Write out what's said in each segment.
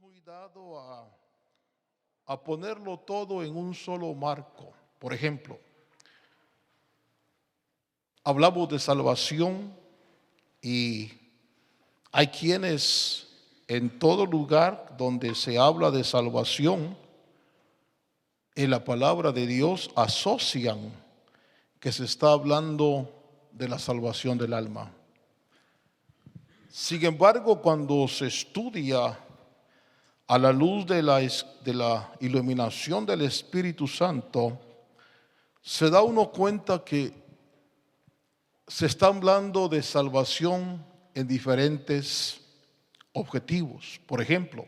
muy dado a ponerlo todo en un solo marco. Por ejemplo, hablamos de salvación y hay quienes en todo lugar donde se habla de salvación, en la palabra de Dios asocian que se está hablando de la salvación del alma. Sin embargo, cuando se estudia a la luz de la iluminación del Espíritu Santo, se da uno cuenta que se está hablando de salvación en diferentes objetivos. Por ejemplo,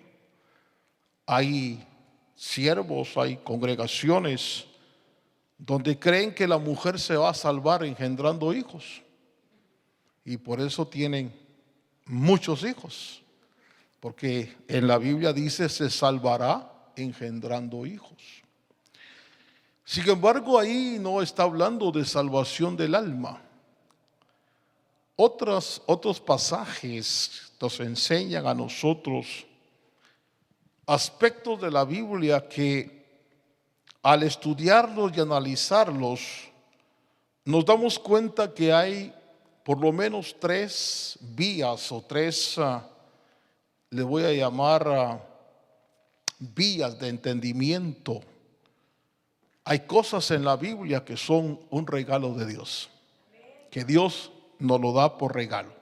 hay siervos, hay congregaciones donde creen que la mujer se va a salvar engendrando hijos y por eso tienen muchos hijos, porque en la Biblia dice se salvará engendrando hijos. Sin embargo, ahí no está hablando de salvación del alma. Otros pasajes nos enseñan a nosotros aspectos de la Biblia que al estudiarlos y analizarlos nos damos cuenta que hay por lo menos tres vías o tres, le voy a llamar vías de entendimiento. Hay cosas en la Biblia que son un regalo de Dios, que Dios nos lo da por regalo,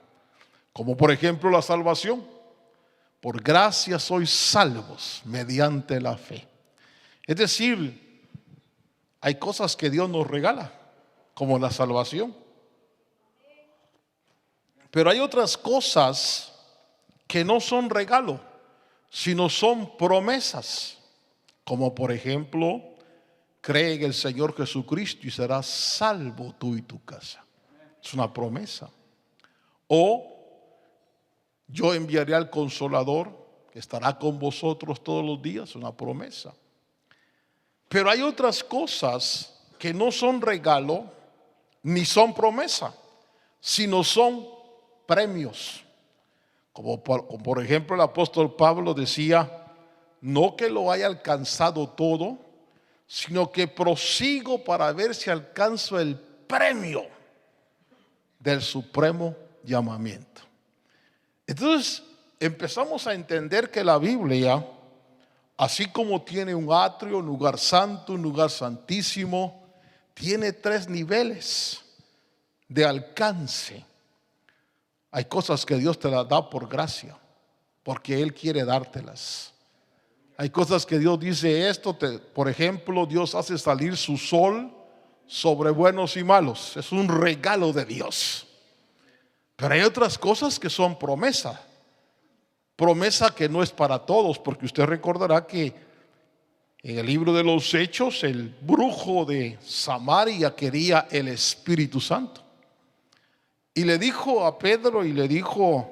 como por ejemplo la salvación. Por gracia sois salvos mediante la fe. Es decir, hay cosas que Dios nos regala, como la salvación. Pero hay otras cosas que no son regalo, sino son promesas, como por ejemplo, cree en el Señor Jesucristo y serás salvo tú y tu casa. Es una promesa. O yo enviaré al Consolador que estará con vosotros todos los días, una promesa. Pero hay otras cosas que no son regalo ni son promesa, sino son premios. Como por ejemplo el apóstol Pablo decía, no que lo haya alcanzado todo, sino que prosigo para ver si alcanzo el premio del supremo llamamiento. Entonces empezamos a entender que la Biblia, así como tiene un atrio, un lugar santo, un lugar santísimo, tiene tres niveles de alcance. Hay cosas que Dios te las da por gracia, porque Él quiere dártelas. Hay cosas que Dios dice por ejemplo, Dios hace salir su sol sobre buenos y malos. Es un regalo de Dios. Pero hay otras cosas que son promesa. Promesa que no es para todos, porque usted recordará que en el libro de los Hechos el brujo de Samaria quería el Espíritu Santo. Y le dijo a Pedro y le dijo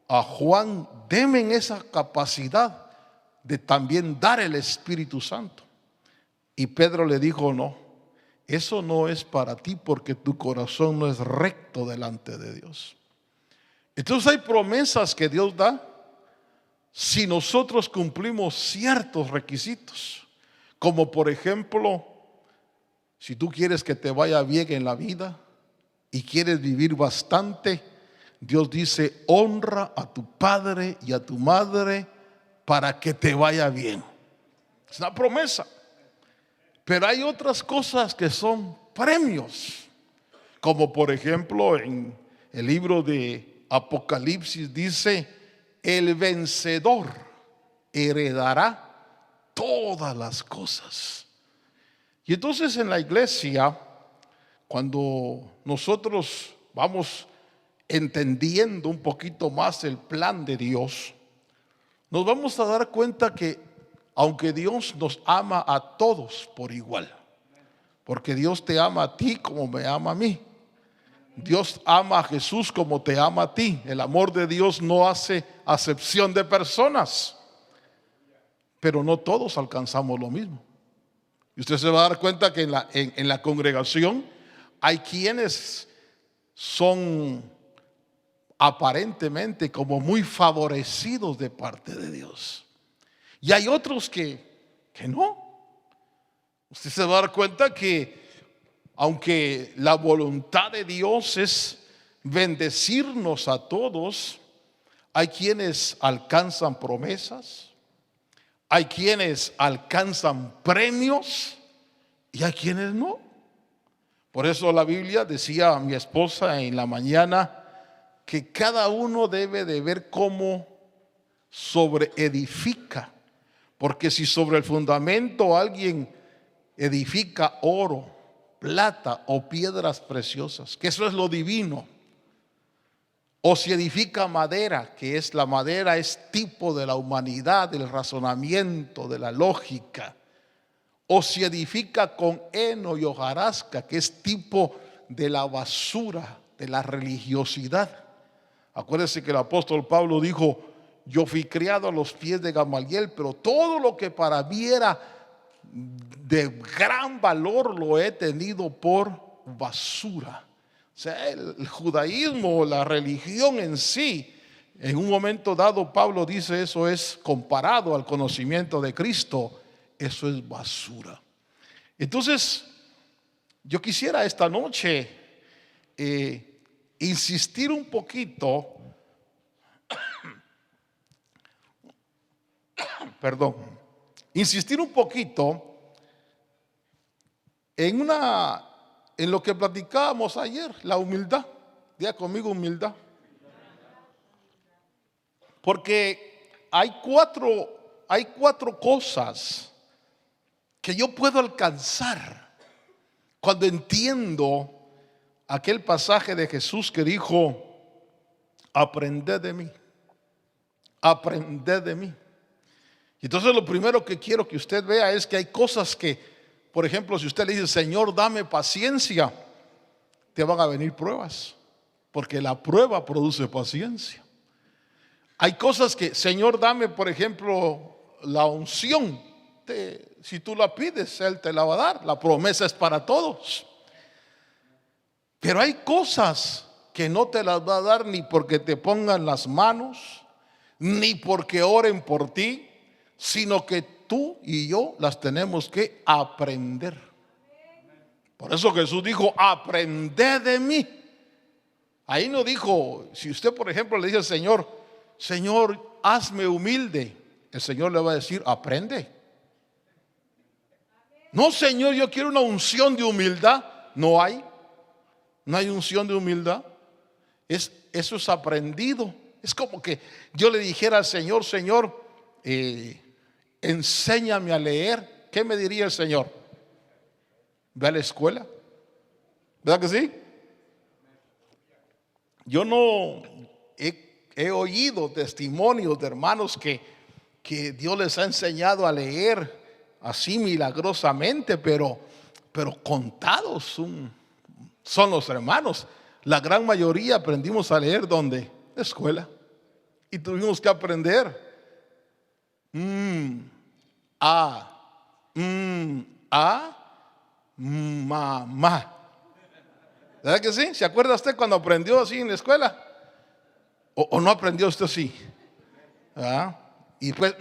a Juan, denme esa capacidad de también dar el Espíritu Santo. Y Pedro le dijo, no, eso no es para ti porque tu corazón no es recto delante de Dios. Entonces hay promesas que Dios da si nosotros cumplimos ciertos requisitos. Como por ejemplo, si tú quieres que te vaya bien en la vida y quieres vivir bastante, Dios dice, honra a tu padre y a tu madre para que te vaya bien. Es una promesa. Pero hay otras cosas que son premios, como por ejemplo en el libro de Apocalipsis dice, el vencedor heredará todas las cosas. Y entonces en la iglesia, cuando nosotros vamos entendiendo un poquito más el plan de Dios, nos vamos a dar cuenta que aunque Dios nos ama a todos por igual, porque Dios te ama a ti como me ama a mí. Dios ama a Jesús como te ama a ti. El amor de Dios no hace acepción de personas, pero no todos alcanzamos lo mismo. Y usted se va a dar cuenta que en la congregación hay quienes son aparentemente como muy favorecidos de parte de Dios. Y hay otros que no. Usted se va a dar cuenta que aunque la voluntad de Dios es bendecirnos a todos, hay quienes alcanzan promesas, hay quienes alcanzan premios y hay quienes no. Por eso la Biblia decía a mi esposa en la mañana que cada uno debe de ver cómo sobreedifica, porque si sobre el fundamento alguien edifica oro, plata o piedras preciosas, que eso es lo divino, o si edifica madera, que es la madera, es tipo de la humanidad, del razonamiento, de la lógica, o si edifica con heno y hojarasca, que es tipo de la basura, de la religiosidad. Acuérdense que el apóstol Pablo dijo: yo fui criado a los pies de Gamaliel, pero todo lo que para mí era de gran valor lo he tenido por basura. O sea, el judaísmo, la religión en sí, en un momento dado Pablo dice, eso es comparado al conocimiento de Cristo, eso es basura. Entonces, yo quisiera esta noche insistir un poquito, insistir un poquito en lo que platicábamos ayer, la humildad. Diga conmigo, humildad. Porque hay cuatro cosas que yo puedo alcanzar cuando entiendo aquel pasaje de Jesús que dijo: aprended de mí, aprended de mí. Entonces lo primero que quiero que usted vea es que hay cosas que, por ejemplo, si usted le dice: Señor, dame paciencia, te van a venir pruebas, porque la prueba produce paciencia. Hay cosas que, Señor, dame, por ejemplo, la unción. Si tú la pides, Él te la va a dar. La promesa es para todos. Pero hay cosas que no te las va a dar ni porque te pongan las manos, ni porque oren por ti, sino que tú y yo las tenemos que aprender. Por eso Jesús dijo: aprended de mí. Ahí no dijo, si usted por ejemplo le dice al Señor: Señor, hazme humilde, el Señor le va a decir: aprende. No, Señor, yo quiero una unción de humildad. No hay unción de humildad. Eso es aprendido. Es como que yo le dijera al Señor: Señor, enséñame a leer. ¿Qué me diría el Señor? Ve a la escuela. ¿Verdad que sí? Yo no he oído testimonios de hermanos que Dios les ha enseñado a leer así milagrosamente, pero contados son los hermanos. La gran mayoría aprendimos a leer ¿dónde? En la escuela. Y tuvimos que aprender mamá. ¿Verdad que sí? ¿Se acuerda usted cuando aprendió así en la escuela? ¿O no aprendió usted así? ¿Ah? Y pues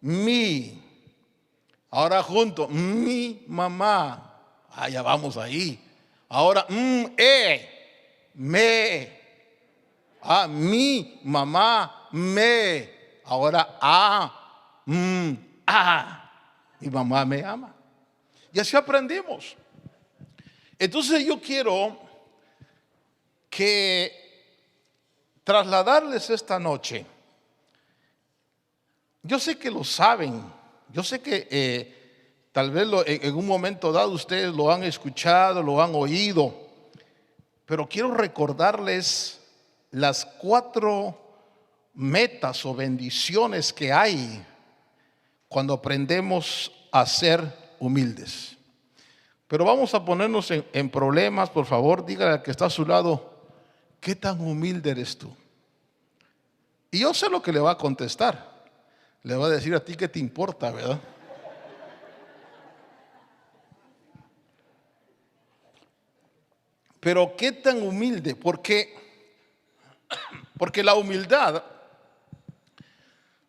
mi. Ahora junto, mi mamá. Ya vamos ahí. Ahora me. Mi mamá, me. Ahora mi mamá me ama. Y así aprendimos. Entonces yo quiero que trasladarles esta noche. Yo sé que lo saben, yo sé que tal vez en un momento dado ustedes lo han escuchado, lo han oído, pero quiero recordarles las 4 metas o bendiciones que hay cuando aprendemos a ser humildes. Pero vamos a ponernos en problemas. Por favor, dígale al que está a su lado: ¿qué tan humilde eres tú? Y yo sé lo que le va a contestar. Le va a decir: a ti qué te importa, ¿verdad? Pero qué tan humilde, porque la humildad,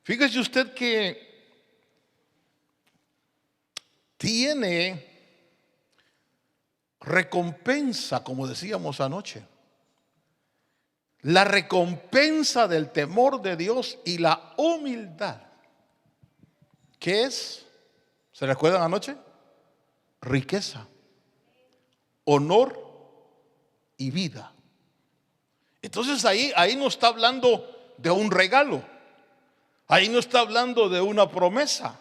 Fíjese usted que tiene recompensa, como decíamos anoche. La recompensa del temor de Dios y la humildad. ¿Qué es? ¿Se recuerdan anoche? Riqueza, honor y vida. Entonces ahí no está hablando de un regalo. Ahí no está hablando de una promesa.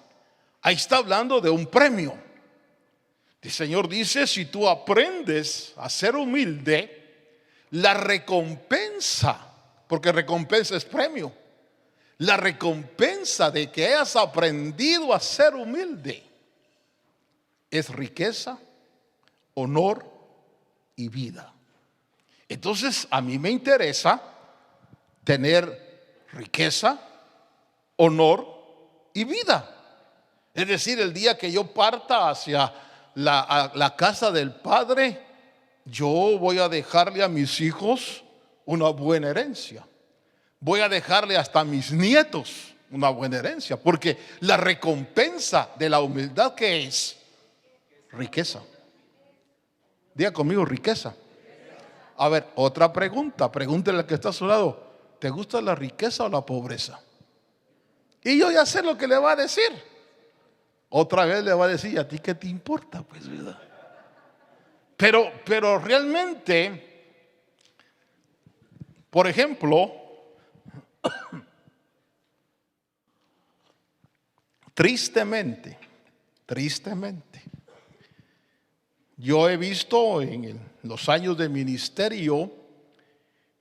Ahí está hablando de un premio. El Señor dice, si tú aprendes a ser humilde, la recompensa, porque recompensa es premio, la recompensa de que hayas aprendido a ser humilde es riqueza, honor y vida. Entonces a mí me interesa tener riqueza, honor y vida. Es decir, el día que yo parta hacia la casa del Padre, yo voy a dejarle a mis hijos una buena herencia. Voy a dejarle hasta a mis nietos una buena herencia, porque la recompensa de la humildad, ¿qué es? Riqueza. Diga conmigo, riqueza. A ver, otra pregunta. Pregúntele al que está a su lado: ¿te gusta la riqueza o la pobreza? Y yo ya sé lo que le va a decir. Otra vez le va a decir: ¿a ti qué te importa? Pues, ¿verdad? Pero realmente, por ejemplo, tristemente, yo he visto en los años de ministerio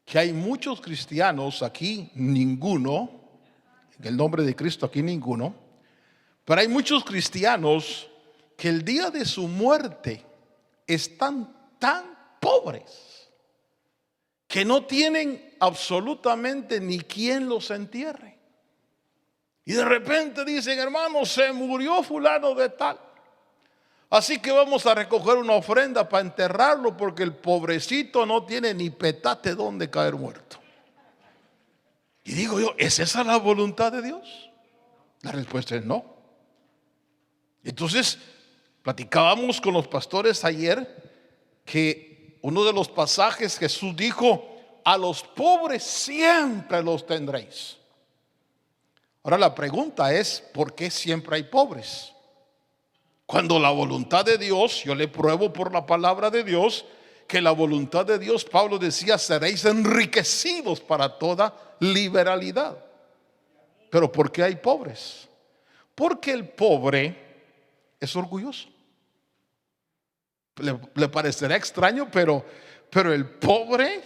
que hay muchos cristianos, aquí ninguno, en el nombre de Cristo aquí ninguno, pero hay muchos cristianos que el día de su muerte están tan pobres que no tienen absolutamente ni quien los entierre. Y de repente dicen: hermano, se murió fulano de tal, así que vamos a recoger una ofrenda para enterrarlo, porque el pobrecito no tiene ni petate donde caer muerto. Y digo yo, ¿es esa la voluntad de Dios? La respuesta es no. Entonces, platicábamos con los pastores ayer que uno de los pasajes, Jesús dijo: a los pobres siempre los tendréis. Ahora la pregunta es: ¿por qué siempre hay pobres? Cuando la voluntad de Dios, yo le pruebo por la palabra de Dios que la voluntad de Dios, Pablo decía, seréis enriquecidos para toda liberalidad. Pero ¿por qué hay pobres? Porque el pobre es orgulloso. Le parecerá extraño, pero el pobre,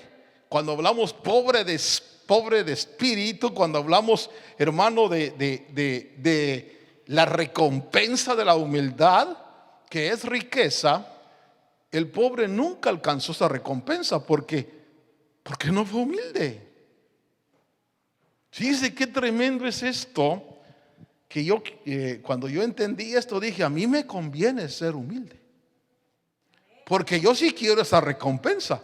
cuando hablamos pobre de espíritu, cuando hablamos, hermano, de la recompensa de la humildad, que es riqueza, el pobre nunca alcanzó esa recompensa porque no fue humilde. Fíjese qué tremendo es esto, que yo cuando yo entendí esto dije: a mí me conviene ser humilde, porque yo sí quiero esa recompensa.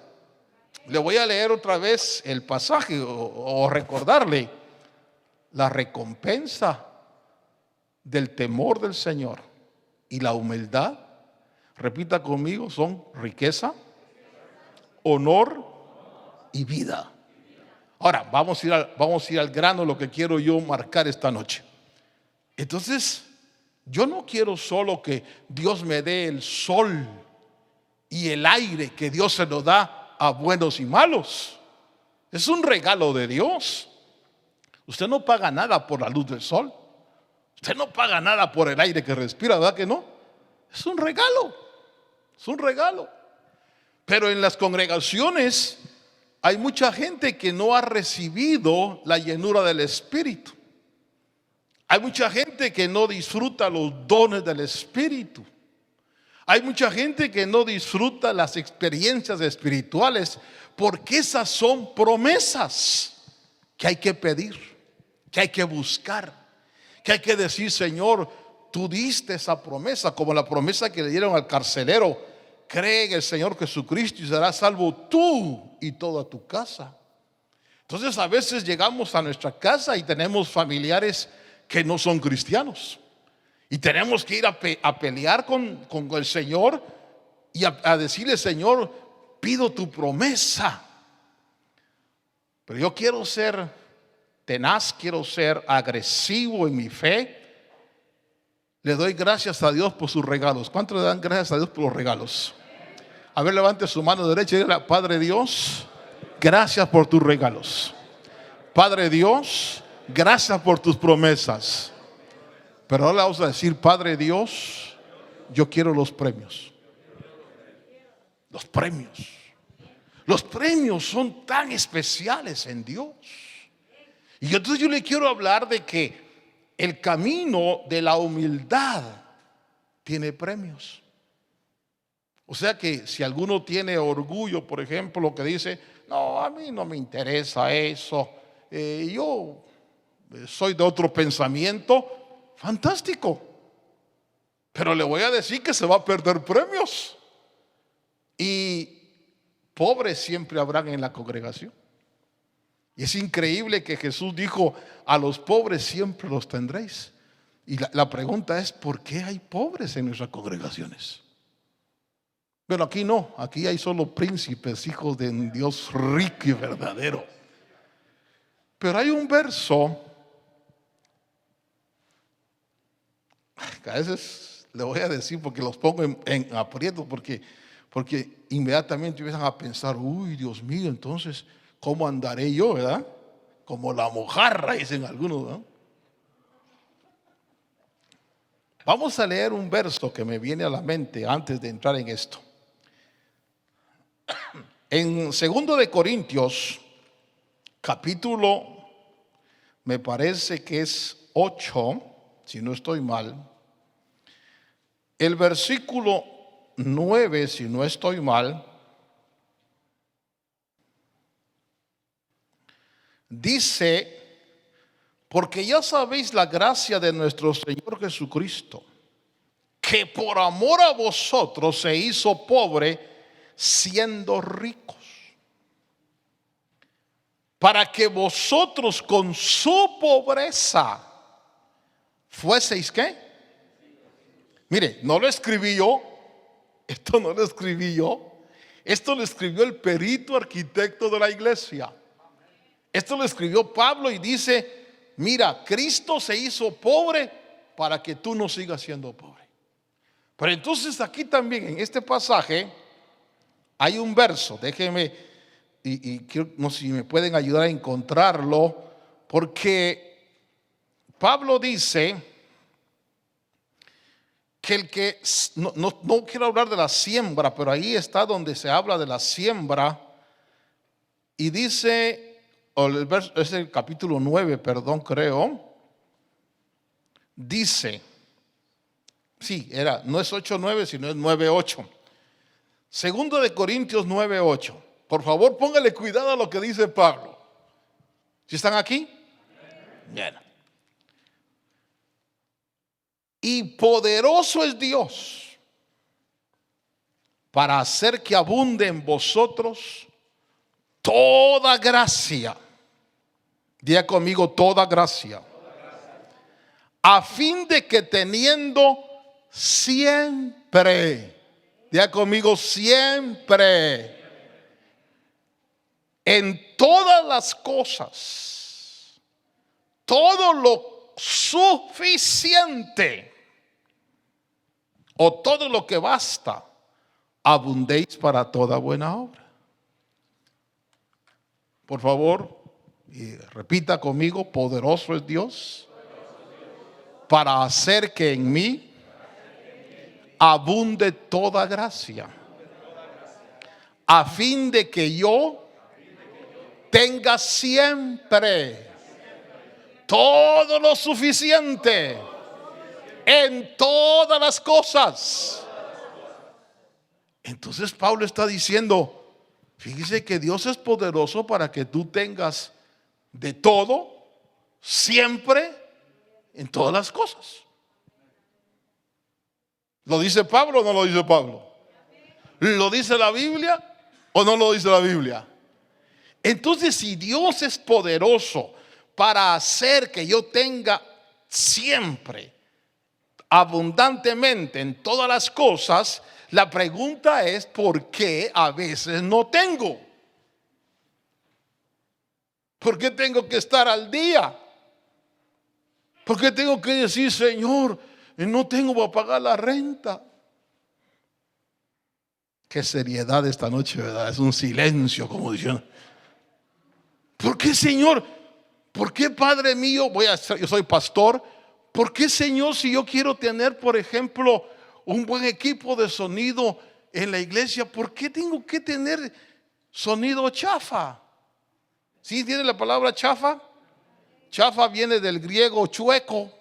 Le voy a leer otra vez el pasaje o recordarle: la recompensa del temor del Señor y la humildad, repita conmigo, son riqueza, honor y vida. Ahora vamos a ir al grano, lo que quiero yo marcar esta noche. Entonces, yo no quiero solo que Dios me dé el sol y el aire que Dios se lo da a buenos y malos. Es un regalo de Dios. Usted no paga nada por la luz del sol. Usted no paga nada por el aire que respira, ¿verdad que no? Es un regalo. Es un regalo. Pero en las congregaciones hay mucha gente que no ha recibido la llenura del Espíritu. Hay mucha gente que no disfruta los dones del Espíritu. Hay mucha gente que no disfruta las experiencias espirituales, porque esas son promesas que hay que pedir, que hay que buscar, que hay que decir: Señor, tú diste esa promesa, como la promesa que le dieron al carcelero: cree en el Señor Jesucristo y serás salvo tú y toda tu casa. Entonces a veces llegamos a nuestra casa y tenemos familiares que no son cristianos. Y tenemos que ir a pelear con el Señor y a decirle: Señor, pido tu promesa. Pero yo quiero ser tenaz, quiero ser agresivo en mi fe. Le doy gracias a Dios por sus regalos. ¿Cuántos le dan gracias a Dios por los regalos? A ver, levante su mano derecha y diga: Padre Dios, gracias por tus regalos. Padre Dios, gracias por tus promesas. Pero ahora vamos a decir: Padre Dios, yo quiero los premios. Los premios. Los premios son tan especiales en Dios. Y entonces yo le quiero hablar de que el camino de la humildad tiene premios. O sea que si alguno tiene orgullo, por ejemplo, lo que dice: no, a mí no me interesa eso, yo soy de otro pensamiento, fantástico. Pero le voy a decir que se va a perder premios. Y pobres siempre habrán en la congregación. Y es increíble que Jesús dijo: a los pobres siempre los tendréis. Y la pregunta es: ¿por qué hay pobres en nuestras congregaciones? Bueno, aquí no, aquí hay solo príncipes, hijos de un Dios rico y verdadero. Pero hay un verso, que a veces le voy a decir porque los pongo en aprieto, porque inmediatamente empiezan a pensar: uy, Dios mío, entonces ¿cómo andaré yo, verdad? Como la mojarra, dicen algunos, ¿no? Vamos a leer un verso que me viene a la mente antes de entrar en esto. En 2 de Corintios, capítulo, me parece que es 8, si no estoy mal, el versículo 9, si no estoy mal, dice: porque ya sabéis la gracia de nuestro Señor Jesucristo, que por amor a vosotros se hizo pobre siendo ricos, para que vosotros con su pobreza fueseis ¿qué? Mire, no lo escribí yo, esto no lo escribí yo, esto lo escribió el perito arquitecto de la iglesia. Esto lo escribió Pablo y dice: mira, Cristo se hizo pobre para que tú no sigas siendo pobre. Pero entonces aquí también en este pasaje hay un verso, déjenme, y no sé si me pueden ayudar a encontrarlo, porque Pablo dice que el que, no quiero hablar de la siembra, pero ahí está donde se habla de la siembra, y dice, el verso, es el capítulo 9, perdón, creo, dice, sí, no es 8:9, sino es 9:8. Segundo de Corintios 9:8. Por favor, póngale cuidado a lo que dice Pablo. ¿Sí están aquí? Bien. Y poderoso es Dios para hacer que abunde en vosotros toda gracia. Diga conmigo: toda gracia. A fin de que teniendo siempre, diga conmigo, siempre, en todas las cosas, todo lo suficiente o todo lo que basta, abundéis para toda buena obra. Por favor, y repita conmigo: poderoso es Dios para hacer que en mí abunde toda gracia, a fin de que yo tenga siempre todo lo suficiente en todas las cosas. Entonces Pablo está diciendo: fíjese que Dios es poderoso para que tú tengas de todo, siempre, en todas las cosas. ¿Lo dice Pablo o no lo dice Pablo? ¿Lo dice la Biblia o no lo dice la Biblia? Entonces, si Dios es poderoso para hacer que yo tenga siempre, abundantemente en todas las cosas. La pregunta es, ¿por qué a veces no tengo? ¿Por qué tengo que estar al día? ¿Por qué tengo que decir, Señor, no tengo para pagar la renta? Qué seriedad esta noche, ¿verdad? Es un silencio, como diciendo, ¿por qué, Señor? ¿Por qué, Padre mío? Yo soy pastor. ¿Por qué, Señor, si yo quiero tener, por ejemplo, un buen equipo de sonido en la iglesia, ¿por qué tengo que tener sonido chafa? ¿Sí tiene la palabra chafa? Chafa viene del griego chueco.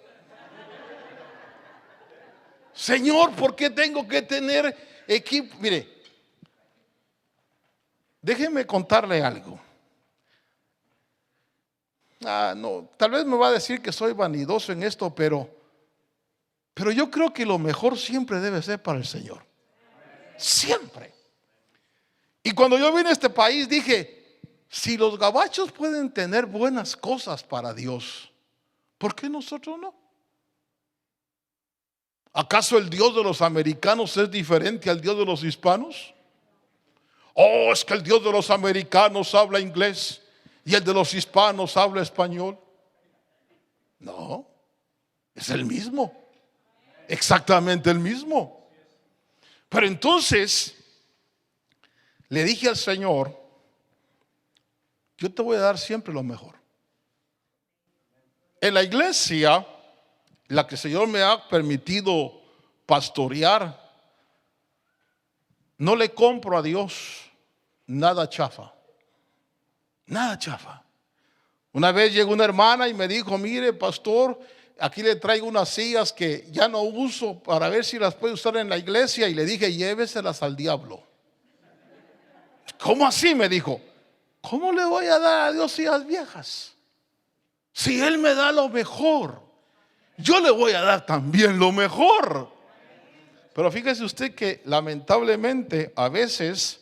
Señor, ¿por qué tengo que tener equipo? Mire, déjeme contarle algo. No, tal vez me va a decir que soy vanidoso en esto, pero yo creo que lo mejor siempre debe ser para el Señor. Siempre. Y cuando yo vine a este país dije, si los gabachos pueden tener buenas cosas para Dios, ¿por qué nosotros no? ¿Acaso el Dios de los americanos es diferente al Dios de los hispanos? Oh, es que el Dios de los americanos habla inglés y el de los hispanos habla español. No, es el mismo, exactamente el mismo. Pero entonces le dije al Señor, yo te voy a dar siempre lo mejor. En la iglesia, la que el Señor me ha permitido pastorear, no le compro a Dios nada chafa. Nada chafa. Una vez llegó una hermana y me dijo, mire, pastor, aquí le traigo unas sillas que ya no uso para ver si las puede usar en la iglesia. Y le dije, lléveselas al diablo. ¿Cómo así? Me dijo. ¿Cómo le voy a dar a Dios sillas viejas? Si Él me da lo mejor, yo le voy a dar también lo mejor. Pero fíjese usted que lamentablemente a veces,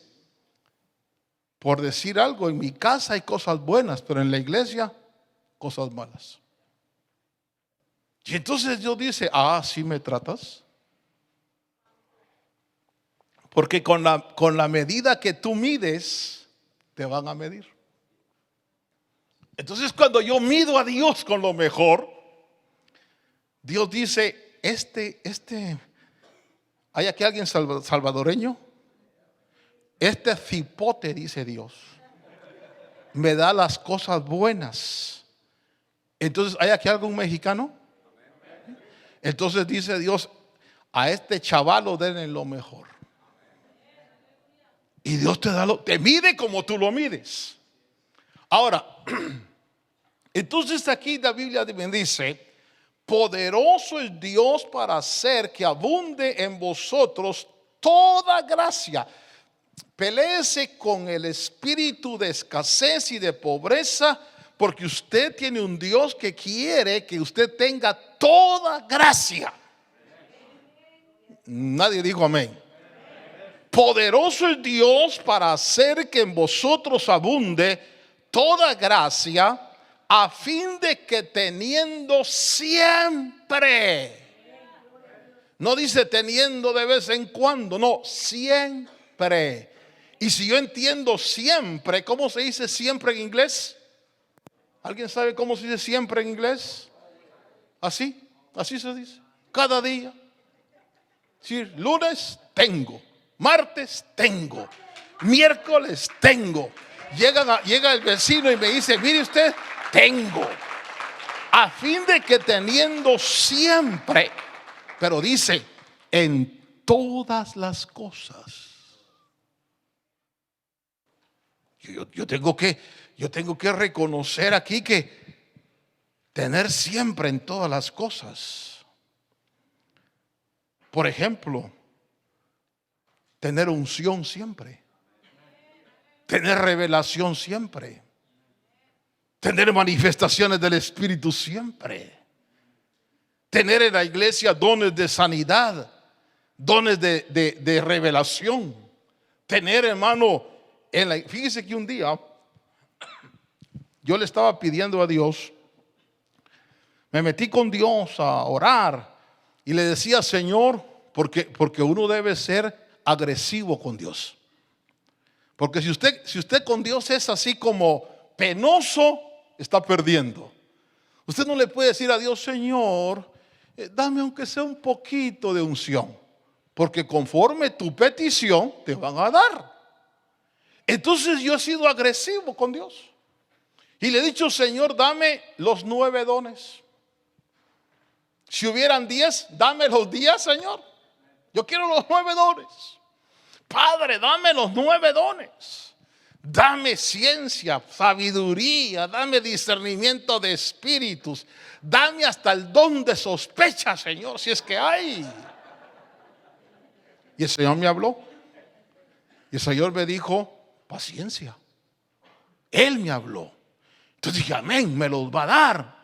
por decir algo, en mi casa hay cosas buenas, pero en la iglesia cosas malas. Y entonces Dios dice, ¿sí me tratas? Porque con la medida que tú mides, te van a medir. Entonces cuando yo mido a Dios con lo mejor, Dios dice, ¿hay aquí alguien salvadoreño? Este cipote, dice Dios, me da las cosas buenas. Entonces, ¿hay aquí algún mexicano? Entonces dice Dios, a este chavalo denle lo mejor. Y Dios te mide como tú lo mides. Ahora, entonces aquí la Biblia dice, poderoso es Dios para hacer que abunde en vosotros toda gracia. Peléese con el espíritu de escasez y de pobreza, porque usted tiene un Dios que quiere que usted tenga toda gracia. Nadie dijo amén. Poderoso es Dios para hacer que en vosotros abunde toda gracia, a fin de que teniendo siempre, no dice teniendo de vez en cuando, no, siempre. Y si yo entiendo siempre, ¿cómo se dice siempre en inglés? ¿Alguien sabe cómo se dice siempre en inglés? Así se dice, cada día. Si lunes tengo, martes tengo, miércoles tengo. Llega el vecino y me dice, mire usted, tengo. A fin de que teniendo siempre, pero dice, en todas las cosas. Yo tengo que reconocer aquí que tener siempre en todas las cosas. Por ejemplo, tener unción siempre. Tener revelación siempre. Tener manifestaciones del Espíritu siempre. Tener en la iglesia dones de sanidad, dones de revelación. Tener, hermano, fíjese que un día yo le estaba pidiendo a Dios, me metí con Dios a orar y le decía, Señor, porque uno debe ser agresivo con Dios. Porque si usted con Dios es así como penoso, está perdiendo. Usted no le puede decir a Dios, Señor, dame aunque sea un poquito de unción, porque conforme tu petición te van a dar. Entonces yo he sido agresivo con Dios y le he dicho, Señor, dame los 9 dones. Si hubieran 10, dame los 10, Señor. Yo quiero los 9 dones. Padre, dame los 9 dones. Dame ciencia, sabiduría, dame discernimiento de espíritus. Dame hasta el don de sospecha, Señor, si es que hay. Y el Señor me habló. Y el Señor me dijo, paciencia. Él me habló. Entonces dije, amén, me los va a dar.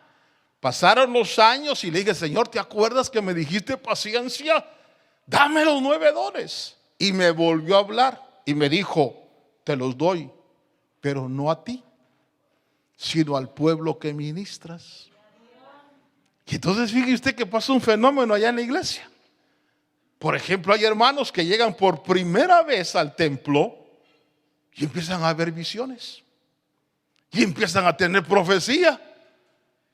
Pasaron los años y le dije, Señor, ¿te acuerdas que me dijiste paciencia? Dame los 9 dones. Y me volvió a hablar y me dijo, te los doy, pero no a ti, sino al pueblo que ministras. Y entonces fíjese usted que pasa un fenómeno allá en la iglesia. Por ejemplo, hay hermanos que llegan por primera vez al templo y empiezan a ver visiones y empiezan a tener profecía.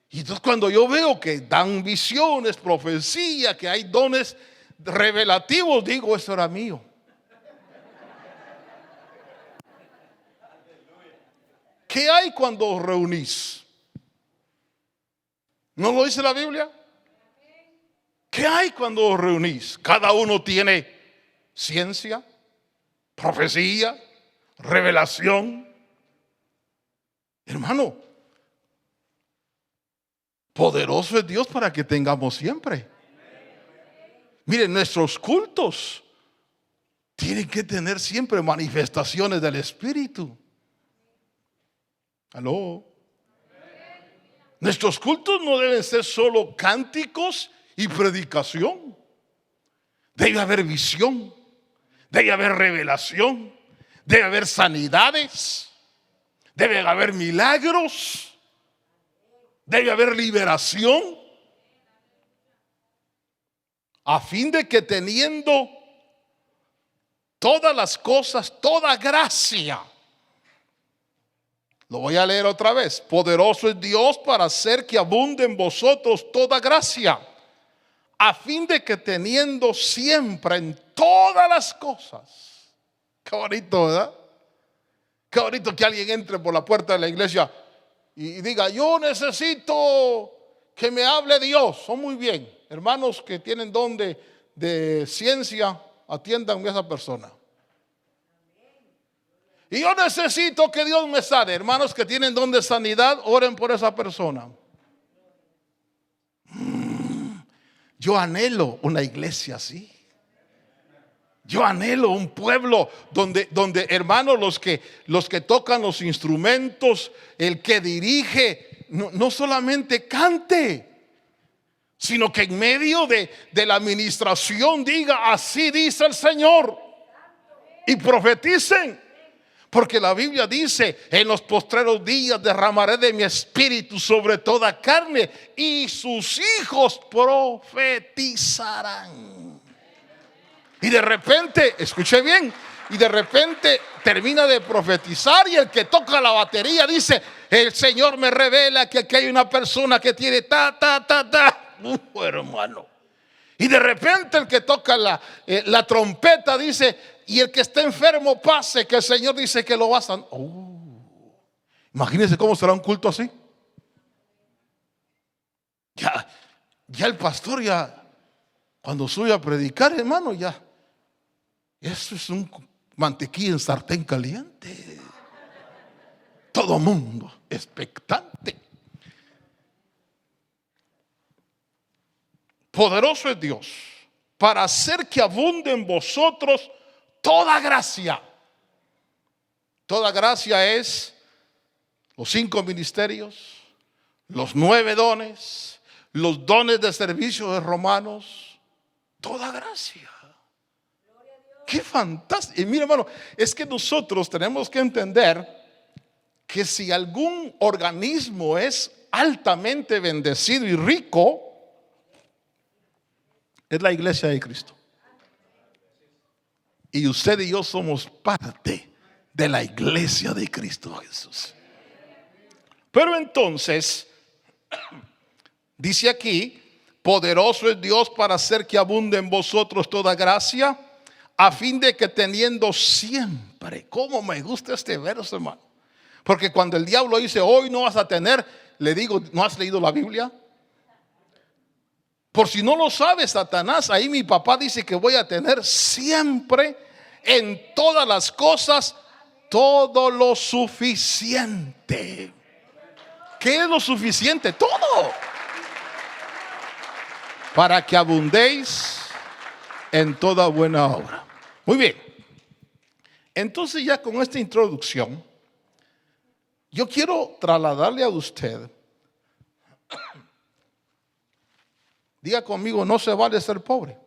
Y entonces cuando yo veo que dan visiones, profecía, que hay dones revelativos, digo, eso era mío. ¿Qué hay cuando os reunís? ¿No lo dice la Biblia? ¿Qué hay cuando os reunís? Cada uno tiene ciencia, profecía, revelación. Hermano, poderoso es Dios para que tengamos siempre. Miren, nuestros cultos tienen que tener siempre manifestaciones del Espíritu. ¿Aló? Nuestros cultos no deben ser solo cánticos y predicación. Debe haber visión, debe haber revelación, debe haber sanidades, debe haber milagros, debe haber liberación, a fin de que teniendo todas las cosas, toda gracia. Lo voy a leer otra vez. Poderoso es Dios para hacer que abunde en vosotros toda gracia, a fin de que teniendo siempre en todas las cosas. Qué bonito, ¿verdad? Qué bonito que alguien entre por la puerta de la iglesia y diga, yo necesito que me hable Dios. Son muy bien. Hermanos que tienen don de ciencia, atiendan a esa persona. Y yo necesito que Dios me sane. Hermanos que tienen don de sanidad, oren por esa persona. Yo anhelo una iglesia así. Yo anhelo un pueblo donde hermanos, los que tocan los instrumentos, el que dirige, no solamente cante, sino que en medio de la administración diga, así dice el Señor, y profeticen. Porque la Biblia dice, en los postreros días derramaré de mi espíritu sobre toda carne y sus hijos profetizarán. Y de repente, escuche bien, y de repente termina de profetizar y el que toca la batería dice, el Señor me revela que aquí hay una persona que tiene ta. Hermano. Y de repente el que toca la trompeta dice, y el que está enfermo pase, que el Señor dice que lo va a sanar. Imagínense cómo será un culto así. Ya el pastor cuando sube a predicar, hermano, eso es un mantequilla en sartén caliente. Todo mundo expectante. Poderoso es Dios para hacer que abunde en vosotros toda gracia. Toda gracia es los 5 ministerios, los 9 dones, los dones de servicio de Romanos. Toda gracia. Qué fantástico. Y mira, hermano, es que nosotros tenemos que entender que si algún organismo es altamente bendecido y rico es la iglesia de Cristo. Y usted y yo somos parte de la iglesia de Cristo Jesús. Pero entonces, dice aquí, poderoso es Dios para hacer que abunde en vosotros toda gracia, a fin de que teniendo siempre, ¿cómo me gusta este verso, hermano? Porque cuando el diablo dice, hoy no vas a tener, le digo, ¿no has leído la Biblia? Por si no lo sabe Satanás, ahí mi papá dice que voy a tener siempre en todas las cosas todo lo suficiente. ¿Qué es lo suficiente? Todo. Para que abundéis en toda buena obra. Muy bien. Entonces ya con esta introducción, yo quiero trasladarle a usted. Diga conmigo, no se vale ser pobre.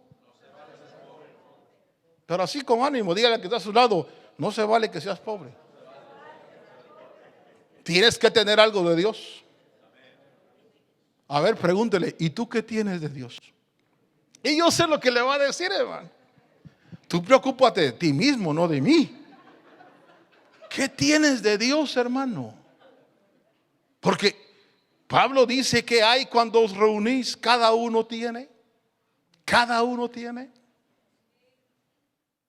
Pero así con ánimo, dígale al que está a su lado, no se vale que seas pobre. Tienes que tener algo de Dios. A ver, pregúntele, ¿y tú qué tienes de Dios? Y yo sé lo que le va a decir, hermano. Tú preocúpate de ti mismo, no de mí. ¿Qué tienes de Dios, hermano? Porque Pablo dice que hay cuando os reunís, cada uno tiene. Cada uno tiene.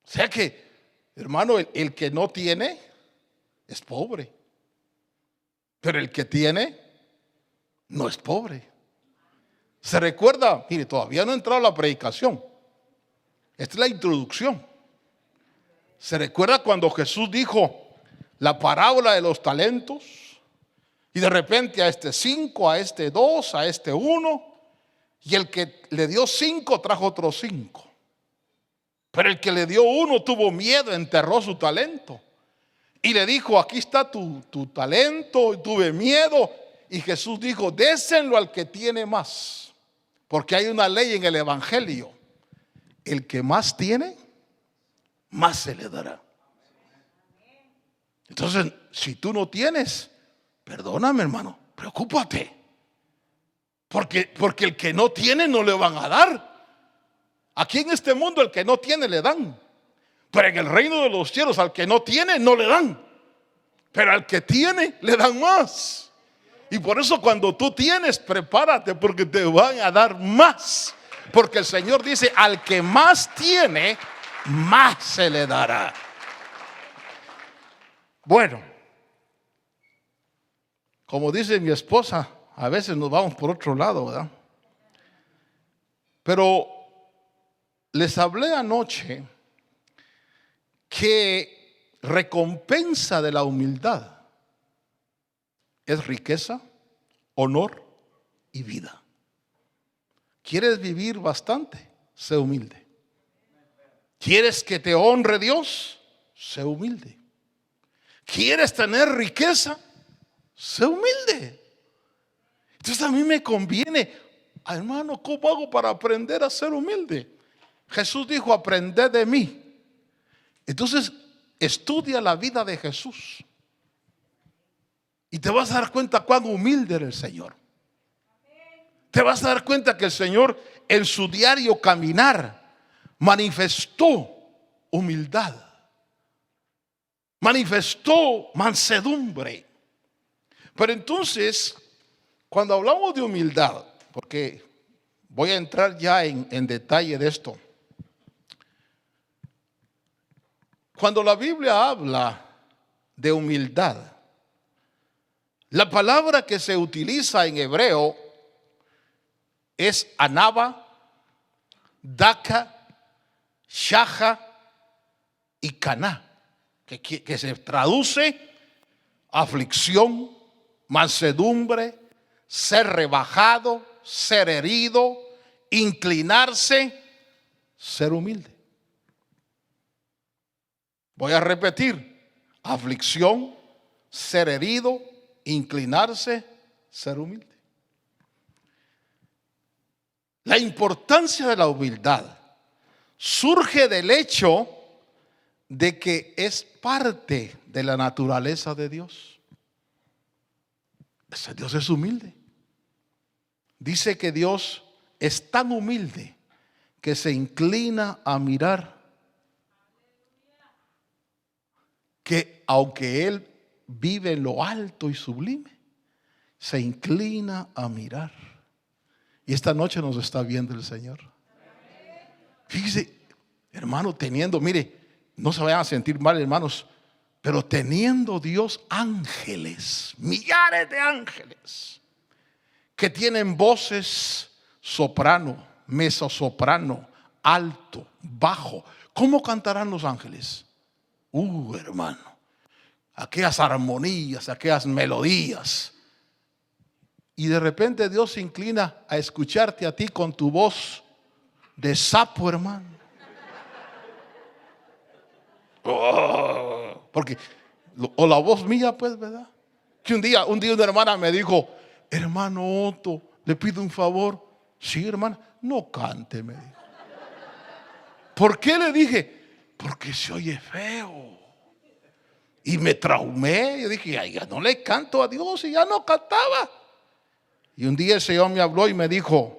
O sea que, hermano, el que no tiene es pobre. Pero el que tiene no es pobre. Se recuerda, mire, todavía no ha entrado la predicación. Esta es la introducción. Se recuerda cuando Jesús dijo la parábola de los talentos. Y de repente a este 5, a este 2, a este 1. Y el que le dio 5 trajo otros 5. Pero el que le dio 1 tuvo miedo, enterró su talento. Y le dijo, aquí está tu talento, tuve miedo. Y Jesús dijo, désenlo al que tiene más. Porque hay una ley en el evangelio. El que más tiene, más se le dará. Entonces, si tú no tienes, perdóname, hermano, preocúpate. Porque el que no tiene no le van a dar. Aquí en este mundo el que no tiene le dan. Pero en el reino de los cielos al que no tiene no le dan. Pero al que tiene le dan más. Y por eso cuando tú tienes, prepárate porque te van a dar más. Porque el Señor dice, al que más tiene, más se le dará. Bueno, como dice mi esposa, a veces nos vamos por otro lado, ¿verdad? Pero les hablé anoche que recompensa de la humildad es riqueza, honor y vida. ¿Quieres vivir bastante? Sé humilde. ¿Quieres que te honre Dios? Sé humilde. ¿Quieres tener riqueza? Sé humilde. Entonces a mí me conviene, hermano, ¿cómo hago para aprender a ser humilde? Jesús dijo, aprended de mí. Entonces estudia la vida de Jesús y te vas a dar cuenta cuán humilde era el Señor. Te vas a dar cuenta que el Señor en su diario caminar manifestó humildad, manifestó mansedumbre. Pero entonces, cuando hablamos de humildad, porque voy a entrar ya en detalle de esto. Cuando la Biblia habla de humildad, la palabra que se utiliza en hebreo es anaba, daka, shaja y caná, que se traduce aflicción, mansedumbre, ser rebajado, ser herido, inclinarse, ser humilde. Voy a repetir: aflicción, ser herido, inclinarse, ser humilde. La importancia de la humildad surge del hecho de que es parte de la naturaleza de Dios. Dios es humilde. Dice que Dios es tan humilde que se inclina a mirar, que aunque Él vive en lo alto y sublime, se inclina a mirar. Y esta noche nos está viendo el Señor. Fíjese, hermano, mire, no se vayan a sentir mal, hermanos, pero teniendo Dios ángeles, millares de ángeles, que tienen voces soprano, mezzosoprano, alto, bajo. ¿Cómo cantarán los ángeles? Hermano, aquellas armonías, aquellas melodías. Y de repente Dios se inclina a escucharte a ti con tu voz de sapo, hermano. Porque, o la voz mía, pues, ¿verdad? Que un día una hermana me dijo: hermano Otto, le pido un favor. Sí, hermana, no cante, me dijo. ¿Por qué? Le dije: porque se oye feo. Y me traumé. Yo dije: ay, ya no le canto a Dios. Y ya no cantaba. Y un día el Señor me habló y me dijo: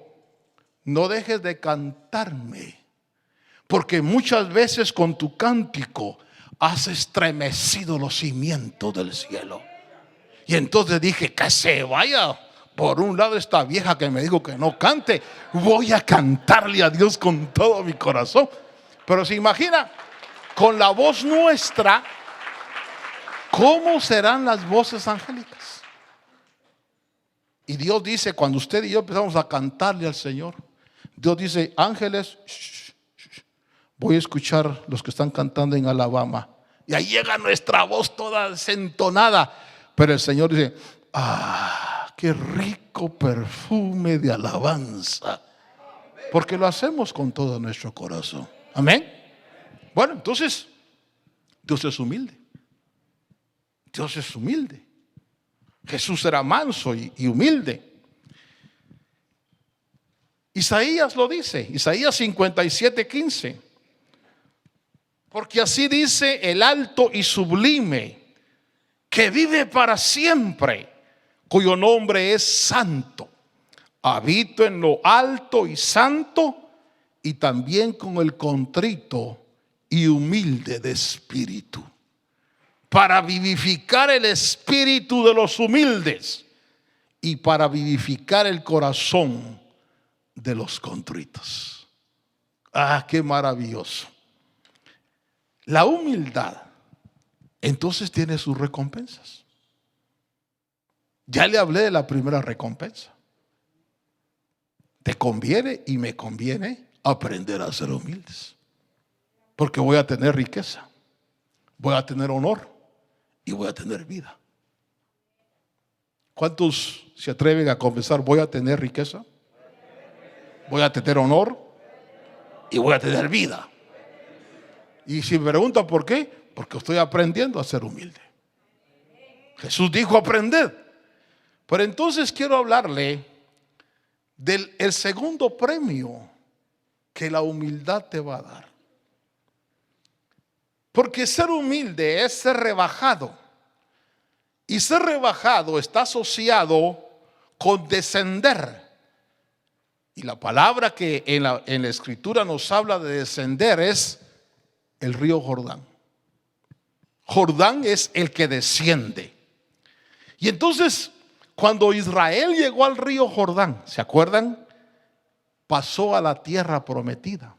no dejes de cantarme, porque muchas veces con tu cántico has estremecido los cimientos del cielo. Y entonces dije: que se vaya por un lado esta vieja que me dijo que no cante. Voy a cantarle a Dios con todo mi corazón. Pero se imagina, con la voz nuestra, ¿cómo serán las voces angélicas? Y Dios dice, cuando usted y yo empezamos a cantarle al Señor, Dios dice: ángeles, voy a escuchar los que están cantando en Alabama. Y ahí llega nuestra voz toda desentonada. Pero el Señor dice: qué rico perfume de alabanza. Porque lo hacemos con todo nuestro corazón. Amén. Bueno, entonces Dios es humilde. Dios es humilde. Jesús era manso y humilde. Isaías lo dice, Isaías 57:15. Porque así dice el alto y sublime, que vive para siempre, cuyo nombre es santo. Habito en lo alto y santo, y también con el contrito y humilde de espíritu, para vivificar el espíritu de los humildes y para vivificar el corazón de los contritos. Qué maravilloso. La humildad entonces tiene sus recompensas. Ya le hablé de la primera recompensa. Te conviene y me conviene aprender a ser humildes, porque voy a tener riqueza, voy a tener honor y voy a tener vida. ¿Cuántos se atreven a confesar: voy a tener riqueza, voy a tener honor y voy a tener vida? Y si me preguntan por qué, porque estoy aprendiendo a ser humilde. Jesús dijo: aprended. Pero entonces quiero hablarle del segundo premio que la humildad te va a dar. Porque ser humilde es ser rebajado. Y ser rebajado está asociado con descender. Y la palabra que en la escritura nos habla de descender es el río Jordán. Jordán es el que desciende. Y entonces, cuando Israel llegó al río Jordán, ¿se acuerdan? Pasó a la tierra prometida.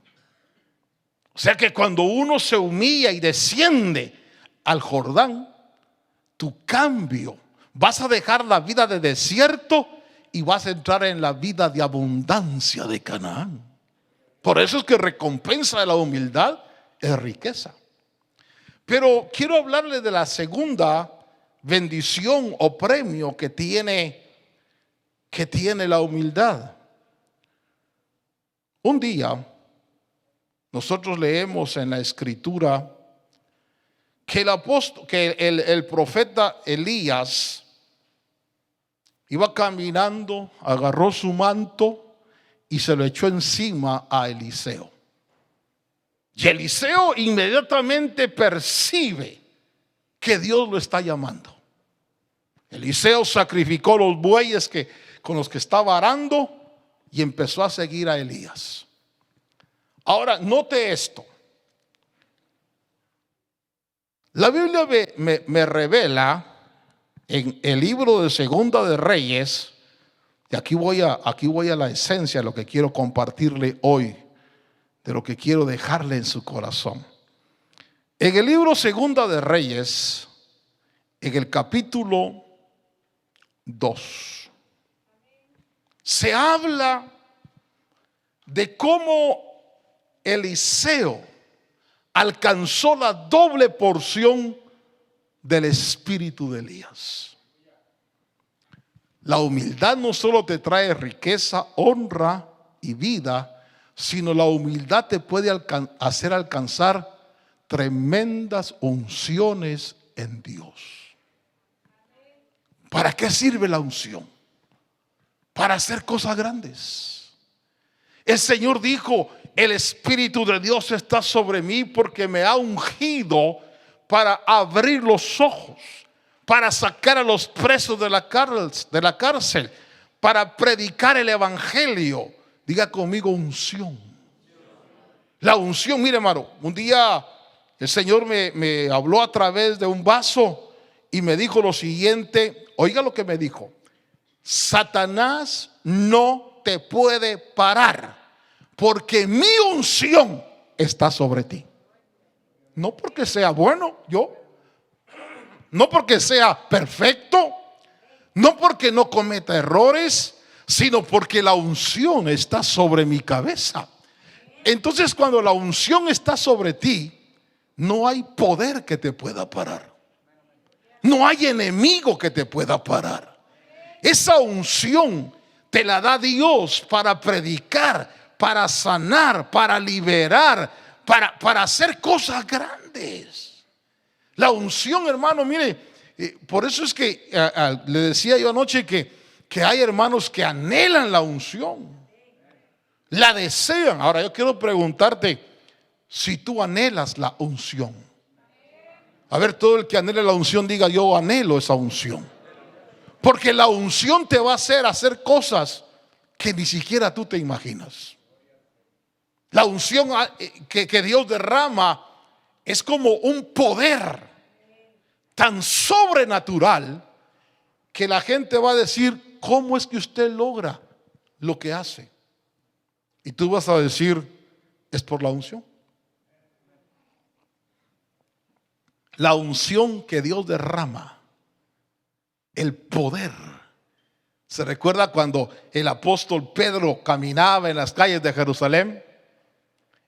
O sea que cuando uno se humilla y desciende al Jordán, tu cambio, vas a dejar la vida de desierto y vas a entrar en la vida de abundancia de Canaán. Por eso es que recompensa de la humildad es riqueza. Pero quiero hablarle de la segunda bendición o premio que tiene la humildad. Un día nosotros leemos en la escritura que el profeta Elías iba caminando, agarró su manto y se lo echó encima a Eliseo. Y Eliseo inmediatamente percibe que Dios lo está llamando. Eliseo sacrificó los bueyes con los que estaba arando y empezó a seguir a Elías. Ahora, note esto. La Biblia me revela en el libro de Segunda de Reyes, y aquí voy a la esencia de lo que quiero compartirle hoy, de lo que quiero dejarle en su corazón. En el libro Segunda de Reyes, en el capítulo 2, se habla de cómo Eliseo alcanzó la doble porción del espíritu de Elías. La humildad no solo te trae riqueza, honra y vida, sino la humildad te puede hacer alcanzar tremendas unciones en Dios. ¿Para qué sirve la unción? Para hacer cosas grandes. El Señor dijo: el Espíritu de Dios está sobre mí porque me ha ungido para abrir los ojos, para sacar a los presos de la cárcel, para predicar el evangelio. Diga conmigo: unción. La unción, mire hermano, un día el Señor me habló a través de un vaso y me dijo lo siguiente. Oiga lo que me dijo: Satanás no te puede parar porque mi unción está sobre ti. No porque sea bueno yo, no porque sea perfecto, no porque no cometa errores, sino porque la unción está sobre mi cabeza. Entonces, cuando la unción está sobre ti, no hay poder que te pueda parar. No hay enemigo que te pueda parar. Esa unción te la da Dios para predicar, para sanar, para liberar, para hacer cosas grandes. La unción, hermano, mire, por eso es que le decía yo anoche que hay hermanos que anhelan la unción, la desean. Ahora yo quiero preguntarte si tú anhelas la unción. A ver, todo el que anhele la unción diga: yo anhelo esa unción. Porque la unción te va a hacer cosas que ni siquiera tú te imaginas. La unción que Dios derrama es como un poder tan sobrenatural que la gente va a decir: ¿cómo es que usted logra lo que hace? Y tú vas a decir: es por la unción. La unción que Dios derrama, el poder. ¿Se recuerda cuando el apóstol Pedro caminaba en las calles de Jerusalén?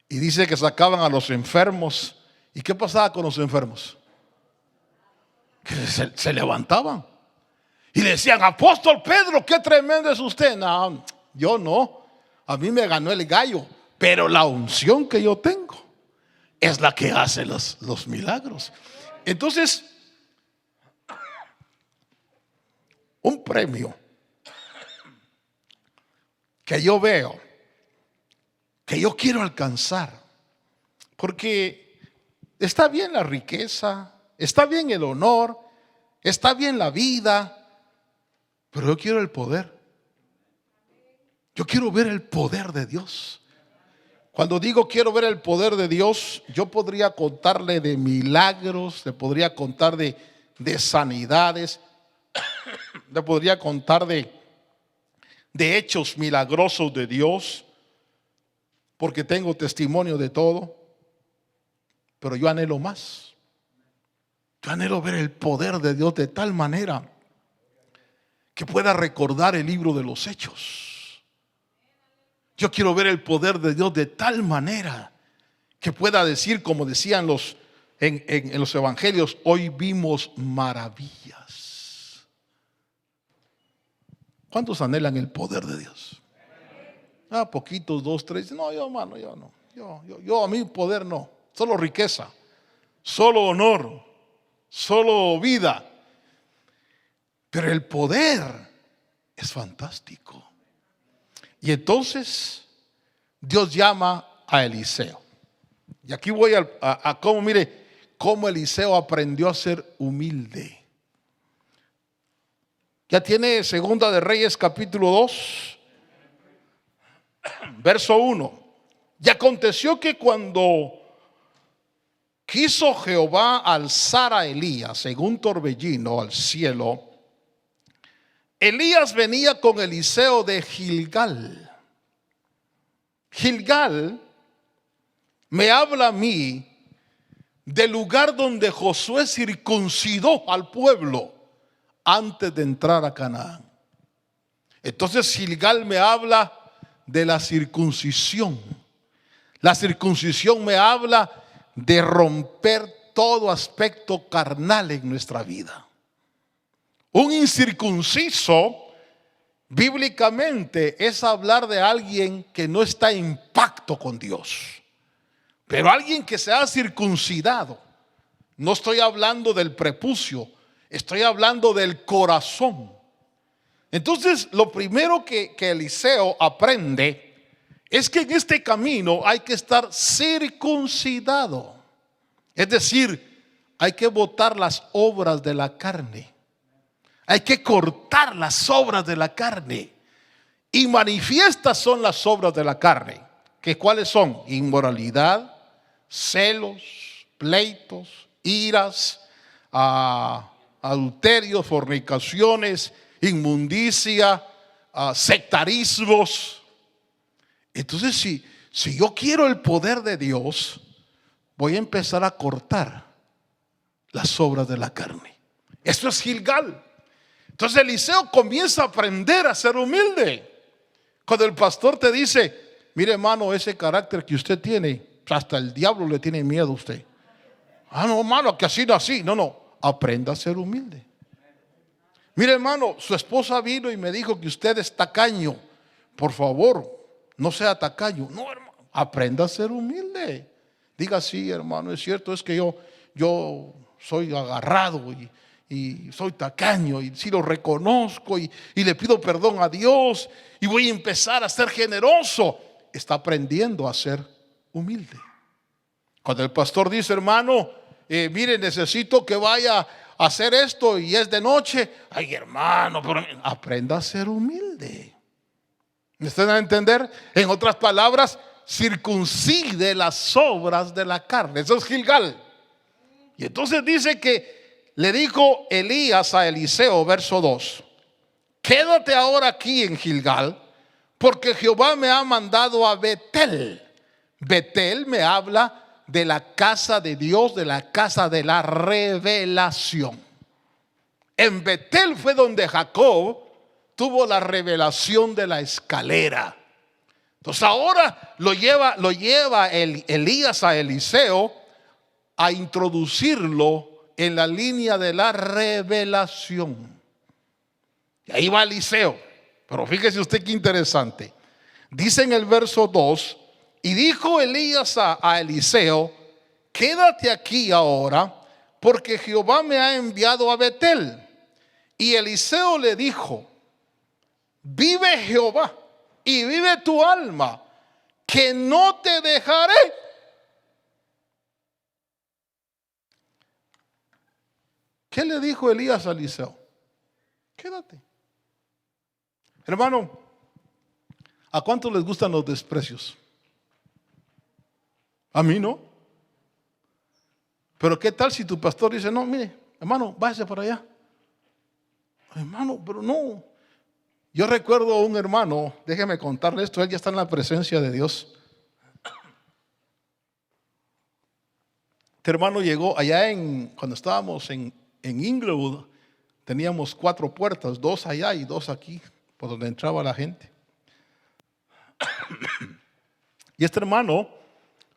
Y dice que sacaban a los enfermos. ¿Y qué pasaba con los enfermos? Que se levantaban y le decían: apóstol Pedro, qué tremendo es usted. No, yo no. A mí me ganó el gallo. Pero la unción que yo tengo es la que hace los milagros. Entonces, un premio que yo veo, que yo quiero alcanzar, porque está bien la riqueza, está bien el honor, está bien la vida, pero yo quiero el poder. Yo quiero ver el poder de Dios. Cuando digo quiero ver el poder de Dios, yo podría contarle de milagros, le podría contar de sanidades, le podría contar de hechos milagrosos de Dios, porque tengo testimonio de todo. Pero yo anhelo más. Yo anhelo ver el poder de Dios de tal manera que pueda recordar el libro de los Hechos. Yo quiero ver el poder de Dios de tal manera que pueda decir, como decían en los evangelios: hoy vimos maravillas. ¿Cuántos anhelan el poder de Dios? Poquitos, 2, 3. No, yo hermano, yo no. Yo a mí poder no. Solo riqueza, solo honor, solo vida. Pero el poder es fantástico. Y entonces Dios llama a Eliseo. Y aquí voy a cómo, mire, cómo Eliseo aprendió a ser humilde. Ya tiene Segunda de Reyes capítulo 2, verso 1. Y aconteció que cuando quiso Jehová alzar a Elías en un torbellino al cielo, Elías venía con Eliseo de Gilgal. Gilgal me habla a mí del lugar donde Josué circuncidó al pueblo antes de entrar a Canaán. Entonces Gilgal me habla de la circuncisión. La circuncisión me habla de romper todo aspecto carnal en nuestra vida. Un incircunciso bíblicamente es hablar de alguien que no está en pacto con Dios. Pero alguien que se ha circuncidado, no estoy hablando del prepucio, estoy hablando del corazón. Entonces, lo primero que Eliseo aprende es que en este camino hay que estar circuncidado. Es decir, hay que botar las obras de la carne. Hay que cortar las obras de la carne. Y manifiestas son las obras de la carne. ¿Que cuáles son? Inmoralidad, celos, pleitos, iras, adulterios, fornicaciones, inmundicia, sectarismos. Entonces, si yo quiero el poder de Dios, voy a empezar a cortar las obras de la carne. Esto es Gilgal. Entonces Eliseo comienza a aprender a ser humilde. Cuando el pastor te dice: mire, hermano, ese carácter que usted tiene, hasta el diablo le tiene miedo a usted. No, hermano, que así no, así. No, aprenda a ser humilde. Mire, hermano, su esposa vino y me dijo que usted es tacaño. Por favor, no sea tacaño. No, hermano, aprenda a ser humilde. Diga: sí, hermano, es cierto, es que yo soy agarrado y soy tacaño, y sí lo reconozco, y le pido perdón a Dios, y voy a empezar a ser generoso. Está aprendiendo a ser humilde. Cuando el pastor dice: hermano, mire, necesito que vaya a hacer esto y es de noche. Ay, hermano, pero aprenda a ser humilde. ¿Me están a entender? En otras palabras, circuncide las obras de la carne. Eso es Gilgal. Y entonces dice que le dijo Elías a Eliseo, verso 2: quédate ahora aquí en Gilgal, porque Jehová me ha mandado a Betel. Betel me habla de la casa de Dios, de la casa de la revelación. En Betel fue donde Jacob tuvo la revelación de la escalera. Entonces ahora lo lleva Elías a Eliseo a introducirlo en la línea de la revelación. Y ahí va Eliseo. Pero fíjese usted qué interesante. Dice en el verso 2: y dijo Elías a Eliseo: quédate aquí ahora, porque Jehová me ha enviado a Betel. Y Eliseo le dijo: vive Jehová y vive tu alma, que no te dejaré. ¿Qué le dijo Elías a Eliseo? Quédate. Hermano, ¿a cuántos les gustan los desprecios? A mí no. Pero ¿qué tal si tu pastor dice: no, mire, hermano, váyase para allá? Hermano, pero no. Yo recuerdo a un hermano, déjeme contarle esto, él ya está en la presencia de Dios. Este hermano llegó allá cuando estábamos en Inglewood, teníamos 4 puertas, 2 allá y 2 aquí, por donde entraba la gente. Y este hermano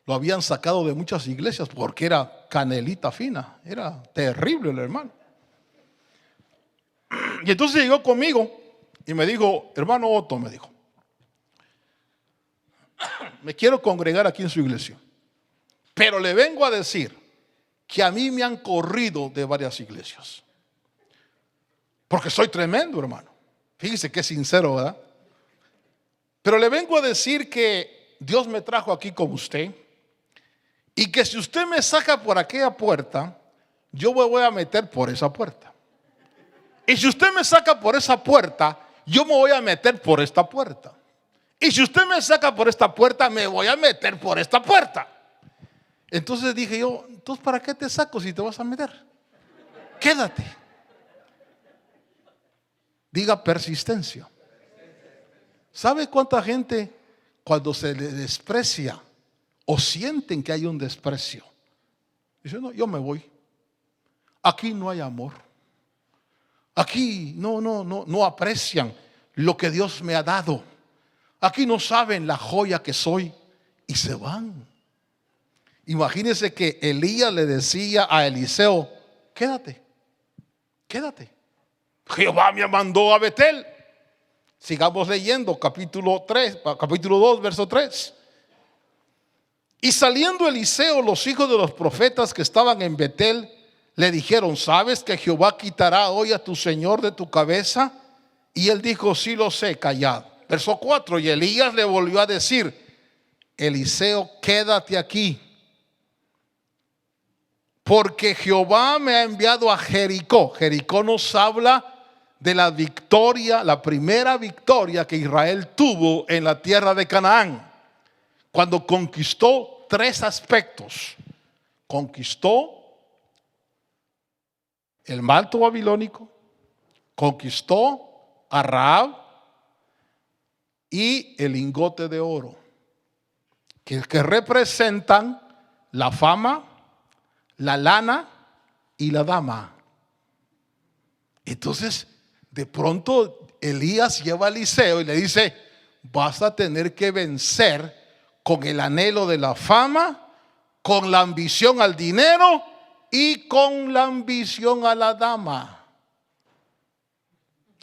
lo habían sacado de muchas iglesias porque era canelita fina, era terrible el hermano. Y entonces llegó conmigo y me dijo: hermano Otto, me dijo, me quiero congregar aquí en su iglesia, pero le vengo a decir que a mí me han corrido de varias iglesias porque soy tremendo, hermano. Fíjese qué sincero, ¿verdad? Pero le vengo a decir que Dios me trajo aquí con usted, y que si usted me saca por aquella puerta, yo me voy a meter por esa puerta. Y si usted me saca por esa puerta, yo me voy a meter por esta puerta. Y si usted me saca por esta puerta, me voy a meter por esta puerta. Entonces dije yo, entonces ¿para qué te saco si te vas a meter? Quédate. Diga persistencia. ¿Sabe cuánta gente cuando se le desprecia o sienten que hay un desprecio, dice, no, yo me voy? Aquí no hay amor. Aquí no aprecian lo que Dios me ha dado. Aquí no saben la joya que soy y se van. Imagínense que Elías le decía a Eliseo, quédate, quédate. Jehová me mandó a Betel. Sigamos leyendo capítulo 2, verso 3. Y saliendo Eliseo, los hijos de los profetas que estaban en Betel le dijeron, ¿sabes que Jehová quitará hoy a tu señor de tu cabeza? Y él dijo, sí lo sé, callad. Verso 4, y Elías le volvió a decir, Eliseo, quédate aquí, porque Jehová me ha enviado a Jericó. Jericó nos habla de la victoria, la primera victoria que Israel tuvo en la tierra de Canaán, cuando conquistó 3 aspectos. Conquistó el manto babilónico, conquistó a Rahab y el lingote de oro, que representan la fama, la lana y la dama. Entonces, de pronto Elías lleva a Eliseo y le dice, vas a tener que vencer con el anhelo de la fama, con la ambición al dinero y con la ambición a la dama.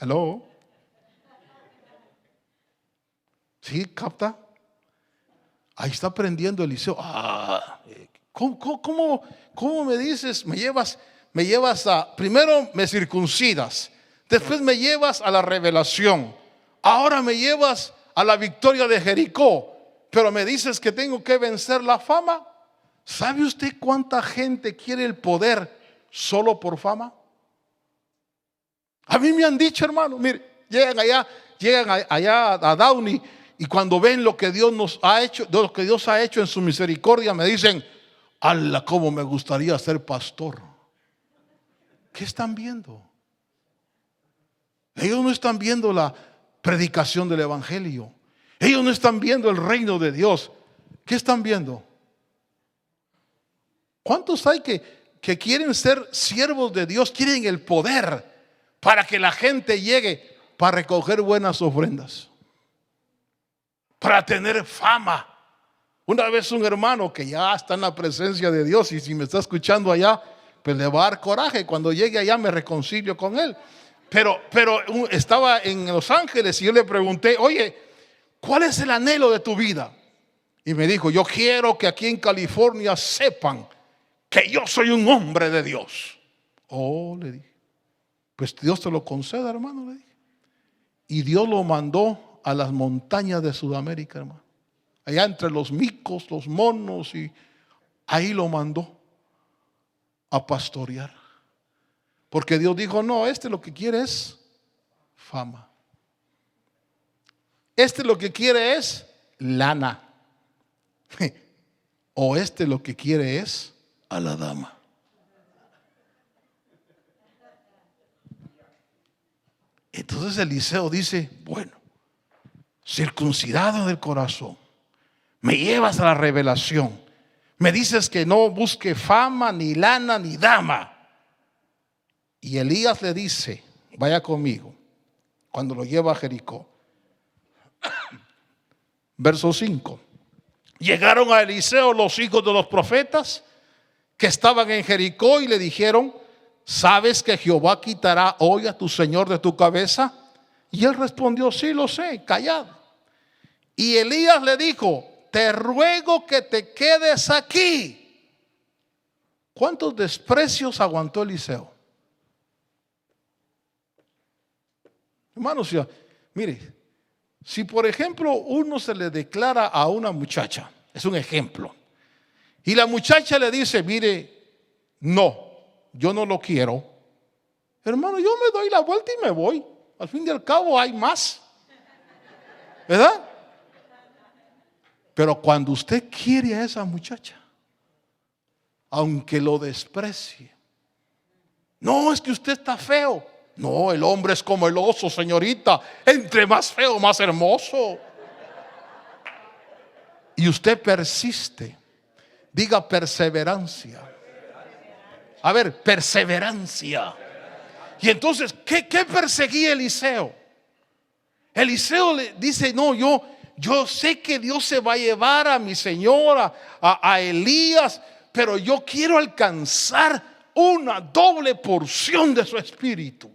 ¿Aló? ¿Sí capta? Ahí está aprendiendo Eliseo. ¿Cómo me dices? Me llevas a, primero me circuncidas, después me llevas a la revelación, ahora me llevas a la victoria de Jericó, pero me dices que tengo que vencer la fama. ¿Sabe usted cuánta gente quiere el poder solo por fama? A mí me han dicho, hermano, mire, llegan allá a Downey, y cuando ven lo que Dios nos ha hecho, lo que Dios ha hecho en su misericordia, me dicen, ¡ala, cómo me gustaría ser pastor! ¿Qué están viendo? Ellos no están viendo la predicación del evangelio. Ellos no están viendo el reino de Dios. ¿Qué están viendo? ¿Cuántos hay que quieren ser siervos de Dios? Quieren el poder para que la gente llegue para recoger buenas ofrendas, para tener fama. Una vez un hermano que ya está en la presencia de Dios, y si me está escuchando allá, pues le va a dar coraje. Cuando llegue allá me reconcilio con él. Pero estaba en Los Ángeles y yo le pregunté, oye, ¿cuál es el anhelo de tu vida? Y me dijo, yo quiero que aquí en California sepan que yo soy un hombre de Dios. Oh, le dije, pues Dios te lo conceda, hermano, le dije. Y Dios lo mandó a las montañas de Sudamérica, hermano. Allá entre los micos, los monos, y ahí lo mandó a pastorear. Porque Dios dijo, no, lo que quiere es fama. Lo que quiere es lana. O lo que quiere es a la dama. Entonces Eliseo dice, bueno, circuncidado del corazón, me llevas a la revelación, me dices que no busque fama, ni lana, ni dama. Y Elías le dice, vaya conmigo, cuando lo lleva a Jericó. Verso 5. Llegaron a Eliseo los hijos de los profetas que estaban en Jericó y le dijeron, ¿sabes que Jehová quitará hoy a tu señor de tu cabeza? Y él respondió, sí lo sé, callad. Y Elías le dijo, te ruego que te quedes aquí. ¿Cuántos desprecios aguantó Eliseo? Hermanos, mire, si por ejemplo uno se le declara a una muchacha, es un ejemplo, y la muchacha le dice, mire, no, yo no lo quiero, Hermano, yo me doy la vuelta y me voy. Al fin y al cabo hay más, ¿verdad? Pero cuando usted quiere a esa muchacha, aunque lo desprecie, no, es que usted está feo. No, el hombre es como el oso, señorita. Entre más feo, más hermoso. Y usted persiste. Diga perseverancia. A ver, perseverancia. Y entonces, ¿qué perseguía Eliseo? Eliseo le dice, no, yo sé que Dios se va a llevar a mi señora, a Elías, pero yo quiero alcanzar una doble porción de su espíritu.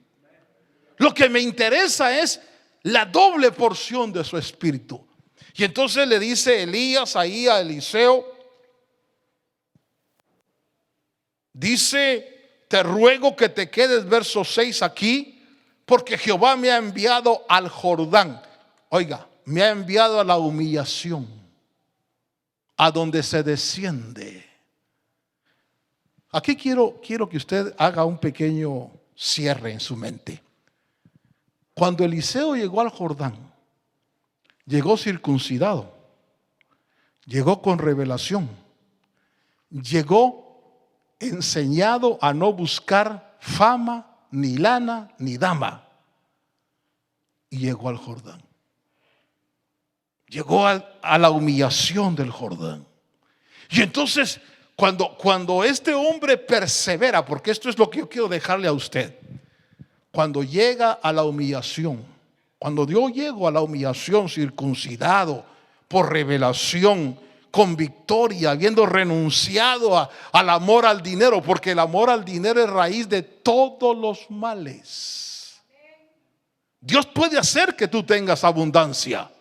Lo que me interesa es la doble porción de su espíritu. Y entonces le dice Elías ahí a Eliseo, dice, te ruego que te quedes, verso 6 aquí, porque Jehová me ha enviado al Jordán. Oiga, me ha enviado a la humillación, a donde se desciende. Aquí quiero que usted haga un pequeño cierre en su mente. Cuando Eliseo llegó al Jordán, llegó circuncidado, llegó con revelación, llegó enseñado a no buscar fama, ni lana, ni dama. Y llegó al Jordán. Llegó a la humillación del Jordán. Y entonces, cuando este hombre persevera, porque esto es lo que yo quiero dejarle a usted, cuando llega a la humillación, cuando yo llego a la humillación circuncidado por revelación, con victoria, habiendo renunciado al amor al dinero, porque el amor al dinero es raíz de todos los males. Dios puede hacer que tú tengas abundancia,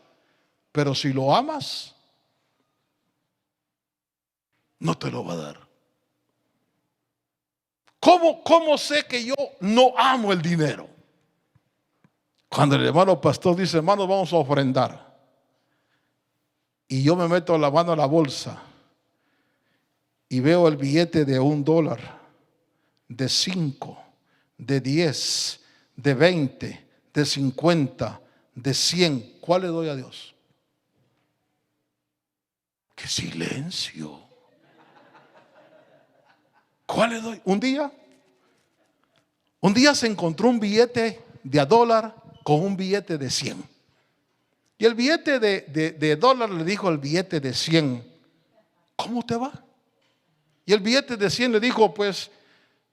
pero si lo amas, no te lo va a dar. ¿Cómo sé que yo no amo el dinero? Cuando el hermano pastor dice, hermanos, vamos a ofrendar, y yo me meto la mano a la bolsa y veo el billete de $1, de 5, de 10, de 20, de 50, de 100, ¿cuál le doy a Dios? ¡Qué silencio! ¿Cuál le doy? Un día se encontró un billete de $1 con un billete de 100. Y el billete de $1 le dijo al billete de 100, ¿cómo te va? Y el billete de 100 le dijo, pues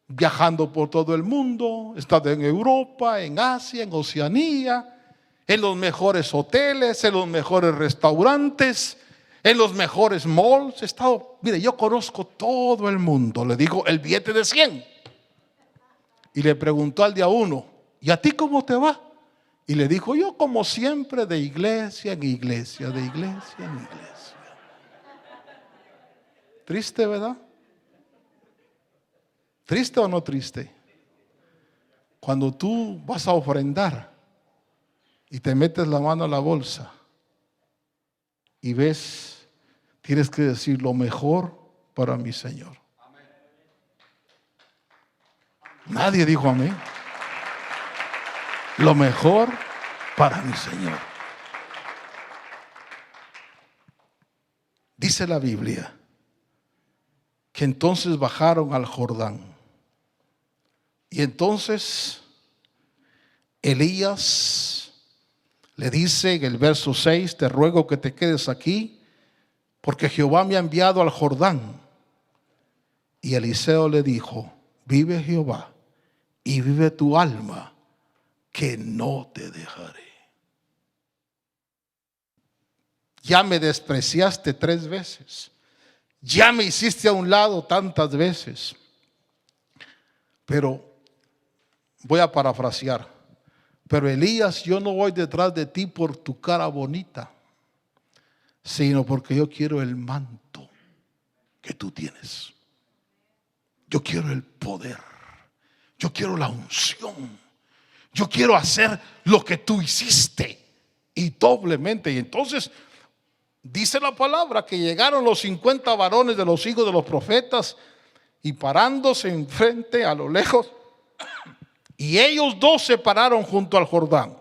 viajando por todo el mundo, he estado en Europa, en Asia, en Oceanía, en los mejores hoteles, en los mejores restaurantes, en los mejores malls. He estado, mire, yo conozco todo el mundo, le dijo el billete de 100. Y le preguntó al día 1, ¿y a ti cómo te va? Y le dijo, yo como siempre, de iglesia en iglesia, de iglesia en iglesia. Triste, ¿verdad? ¿Triste o no triste? Cuando tú vas a ofrendar y te metes la mano a la bolsa y ves, tienes que decir lo mejor para mi Señor. Nadie dijo amén. Lo mejor para mi Señor. Dice la Biblia que entonces bajaron al Jordán. Y entonces Elías le dice en el verso 6, te ruego que te quedes aquí, porque Jehová me ha enviado al Jordán. Y Eliseo le dijo, vive Jehová y vive tu alma, que no te dejaré. Ya me despreciaste 3 veces. Ya me hiciste a un lado tantas veces. Pero voy a parafrasear. Pero Elías, yo no voy detrás de ti por tu cara bonita, sino porque yo quiero el manto que tú tienes. Yo quiero el poder. Yo quiero la unción. Yo quiero hacer lo que tú hiciste y doblemente. Y entonces dice la palabra que llegaron los 50 varones de los hijos de los profetas y parándose enfrente a lo lejos Y ellos dos se pararon junto al Jordán.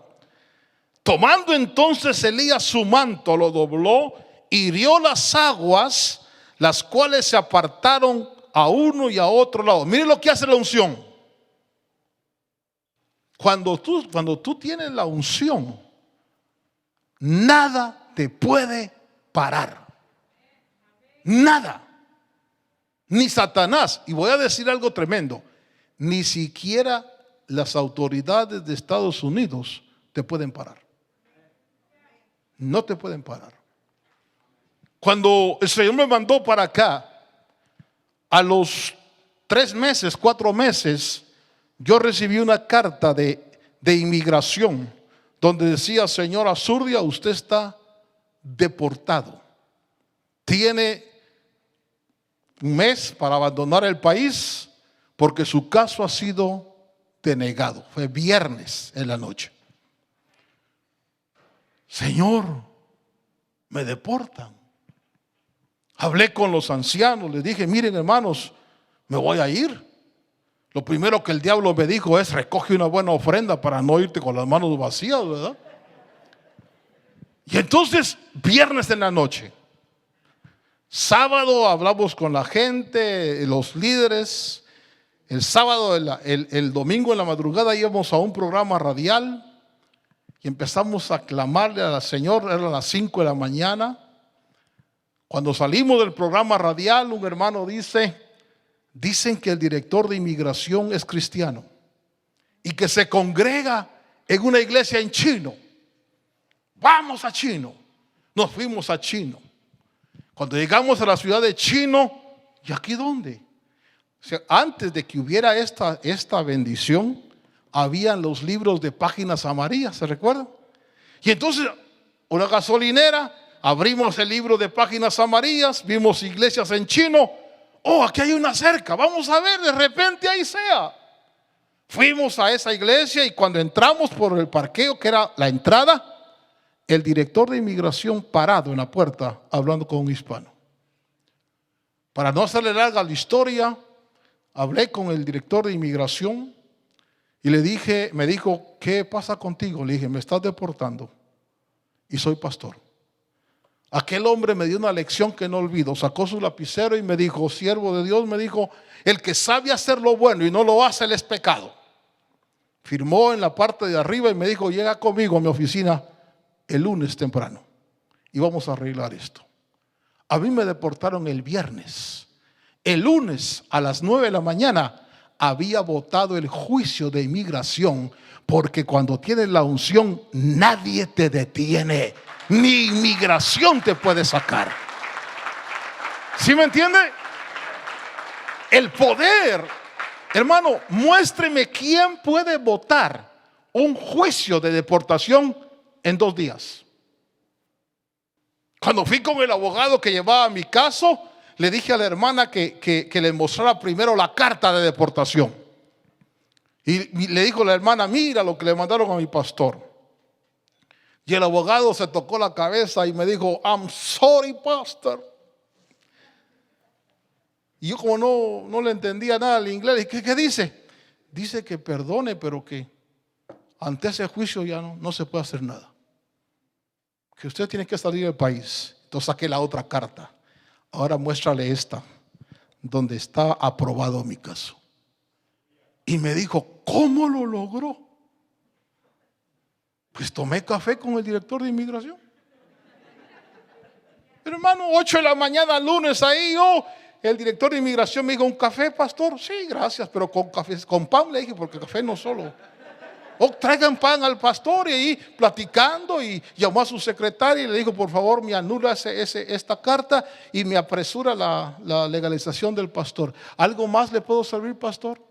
Tomando entonces Elías su manto, lo dobló, hirió las aguas, las cuales se apartaron a uno y a otro lado. Mire lo que hace la unción. Cuando tú tienes la unción, nada te puede parar. Nada. Ni Satanás. Y voy a decir algo tremendo. Ni siquiera las autoridades de Estados Unidos te pueden parar. No te pueden parar. Cuando el Señor me mandó para acá, a los 3 meses, 4 meses, yo recibí una carta de inmigración donde decía: señor Azurdia, usted está deportado. Tiene un mes para abandonar el país porque su caso ha sido denegado. Fue viernes en la noche. Señor, me deportan. Hablé con los ancianos, les dije: miren, hermanos, me voy a ir. Lo primero que el diablo me dijo es: recoge una buena ofrenda para no irte con las manos vacías, ¿verdad? Y entonces, viernes en la noche, sábado hablamos con la gente, los líderes. El sábado, el domingo en la madrugada íbamos a un programa radial y empezamos a clamarle al Señor. Eran las 5 de la mañana. Cuando salimos del programa radial, un hermano dicen que el director de inmigración es cristiano y que se congrega en una iglesia en Chino. Vamos a Chino. Nos fuimos a Chino. Cuando llegamos a la ciudad de Chino, ¿y aquí dónde? O sea, antes de que hubiera esta bendición, habían los libros de páginas amarillas, ¿se recuerdan? Y entonces, una gasolinera, abrimos el libro de páginas amarillas, vimos iglesias en Chino. Oh, aquí hay una cerca, vamos a ver, de repente ahí sea. Fuimos a esa iglesia y cuando entramos por el parqueo, que era la entrada, el director de inmigración parado en la puerta hablando con un hispano. Para no hacerle larga la historia, hablé con el director de inmigración y le dije, me dijo: ¿qué pasa contigo? Le dije: me estás deportando y soy pastor. Aquel hombre me dio una lección que no olvido. Sacó su lapicero y me dijo: siervo de Dios, me dijo, el que sabe hacer lo bueno y no lo hace, él es pecado. Firmó en la parte de arriba y me dijo: llega conmigo a mi oficina el lunes temprano y vamos a arreglar esto. A mí me deportaron el viernes. El lunes a las 9 de la mañana había votado el juicio de inmigración, porque cuando tienes la unción nadie te detiene, ni inmigración te puede sacar. ¿Sí me entiende? El poder, hermano, muéstreme quién puede votar un juicio de deportación en 2 días. Cuando fui con el abogado que llevaba mi caso, le dije a la hermana que le mostrara primero la carta de deportación. Y le dijo la hermana: mira lo que le mandaron a mi pastor. Y el abogado se tocó la cabeza y me dijo: I'm sorry, pastor. Y yo, como no le entendía nada al inglés, ¿qué dice? Dice que perdone, pero que ante ese juicio ya no se puede hacer nada. Que usted tiene que salir del país. Entonces saqué la otra carta. Ahora muéstrale esta, donde está aprobado mi caso. Y me dijo: ¿cómo lo logró? Pues tomé café con el director de inmigración. Pero hermano, 8 de la mañana, lunes, ahí el director de inmigración me dijo: ¿un café, pastor? Sí, gracias, pero con café, con pan, le dije, porque café no solo. Traigan pan al pastor. Y ahí platicando, y llamó a su secretaria y le dijo: por favor, me anula esta carta y me apresura la legalización del pastor. ¿Algo más le puedo servir, pastor?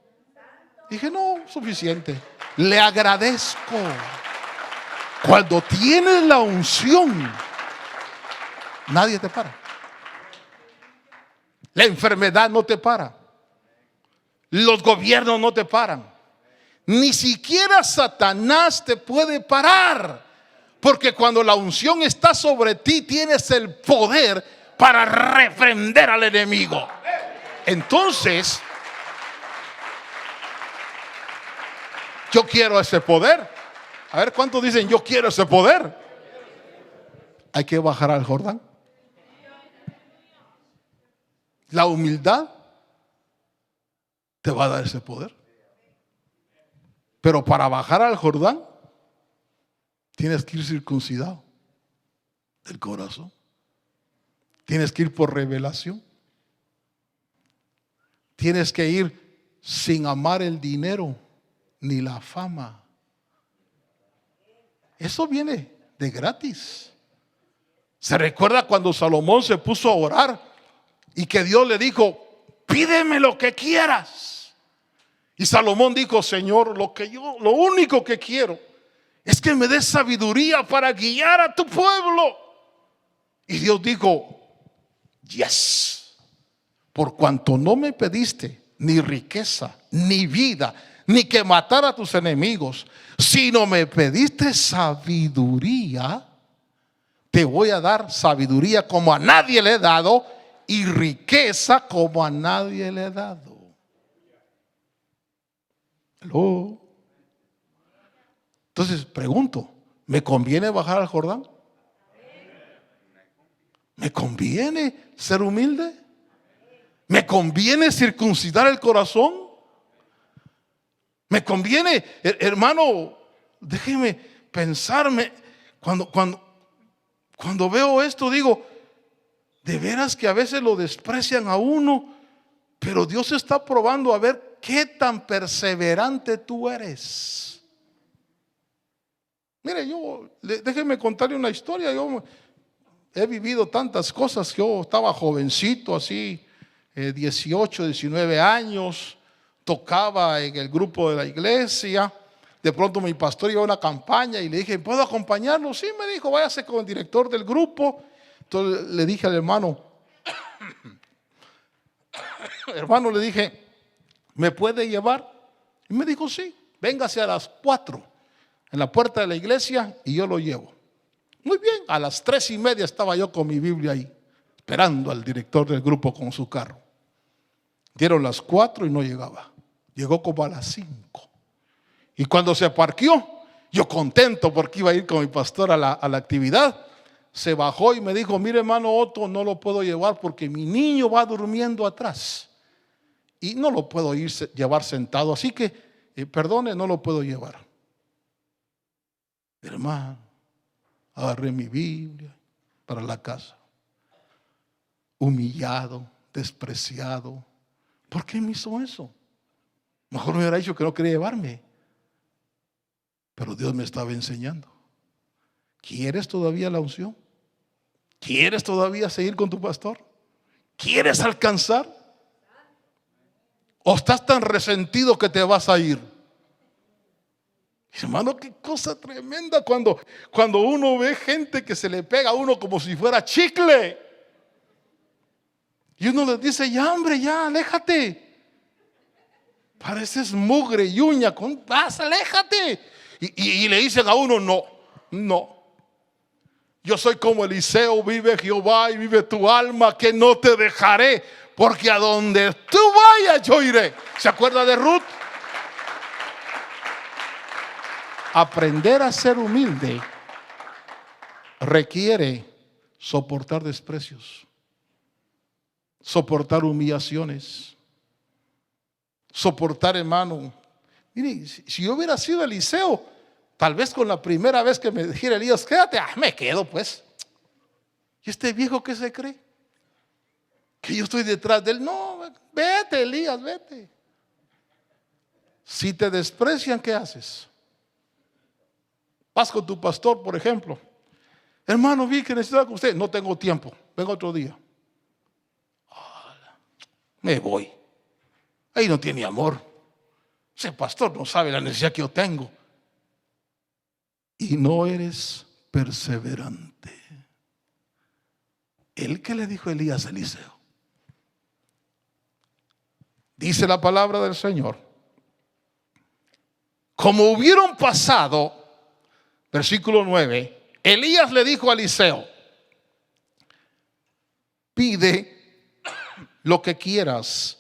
Dije: no, suficiente. Le agradezco. Cuando tienes la unción, nadie te para. La enfermedad no te para. Los gobiernos no te paran. Ni siquiera Satanás te puede parar, porque cuando la unción está sobre ti, tienes el poder para refrender al enemigo. Entonces, Yo quiero ese poder. A ver, ¿cuántos dicen yo quiero ese poder? Hay que bajar al Jordán. La humildad te va a dar ese poder. Pero para bajar al Jordán tienes que ir circuncidado del corazón. Tienes que ir por revelación. Tienes que ir sin amar el dinero ni la fama. Eso viene de gratis. ¿Se recuerda cuando Salomón se puso a orar y que Dios le dijo: pídeme lo que quieras? Y Salomón dijo: Señor, lo único que quiero es que me des sabiduría para guiar a tu pueblo. Y Dios dijo: yes, por cuanto no me pediste ni riqueza, ni vida, ni que matara a tus enemigos, sino me pediste sabiduría, te voy a dar sabiduría como a nadie le he dado, y riqueza como a nadie le he dado. ¿Aló? Entonces pregunto, ¿me conviene bajar al Jordán? ¿Me conviene ser humilde? ¿Me conviene circuncidar el corazón? ¿Me conviene, hermano? Déjeme pensarme. Cuando veo esto digo, de veras que a veces lo desprecian a uno, pero Dios está probando a ver qué tan perseverante tú eres. Mire, déjeme contarle una historia. Yo he vivido tantas cosas. Yo estaba jovencito, así, 18, 19 años. Tocaba en el grupo de la iglesia. De pronto mi pastor iba a una campaña y le dije: ¿puedo acompañarlo? Sí, me dijo, váyase con el director del grupo. Entonces le dije al hermano, le dije, ¿me puede llevar? Y me dijo: sí, véngase a las 4 en la puerta de la iglesia y yo lo llevo. Muy bien, a las 3:30 estaba yo con mi Biblia ahí, esperando al director del grupo con su carro. Dieron las 4 y no llegaba. Llegó como a las 5. Y cuando se parqueó, yo contento porque iba a ir con mi pastor a la actividad, se bajó y me dijo: mire, hermano Otto, no lo puedo llevar porque mi niño va durmiendo atrás y no lo puedo llevar sentado, así que perdone, no lo puedo llevar. Hermano, agarré mi Biblia para la casa, humillado, despreciado. ¿Por qué me hizo eso? Mejor me hubiera dicho que no quería llevarme. Pero Dios me estaba enseñando. ¿Quieres todavía la unción? ¿Quieres todavía seguir con tu pastor? ¿Quieres alcanzar? ¿O estás tan resentido que te vas a ir? Hermano, qué cosa tremenda cuando uno ve gente que se le pega a uno como si fuera chicle. Y uno les dice: ya, hombre, ya, aléjate. Pareces mugre y uña, aléjate. Y le dicen a uno: no. Yo soy como Eliseo, vive Jehová y vive tu alma, que no te dejaré, porque a donde tú vayas yo iré. ¿Se acuerda de Ruth? Aprender a ser humilde requiere soportar desprecios, soportar humillaciones, soportar, hermano. Mire, si yo hubiera sido Eliseo, tal vez con la primera vez que me dijera Elías: quédate, me quedo pues. ¿Y este viejo qué se cree? Que yo estoy detrás de él. No, vete, Elías, vete. Si te desprecian, ¿qué haces? Vas con tu pastor, por ejemplo: hermano, vi que necesitaba con usted. No tengo tiempo, vengo otro día. Me voy. Ahí no tiene amor. Ese pastor no sabe la necesidad que yo tengo. Y no eres perseverante. ¿El que le dijo Elías a Eliseo? Dice la palabra del Señor: como hubieron pasado, versículo 9, Elías le dijo a Eliseo: pide lo que quieras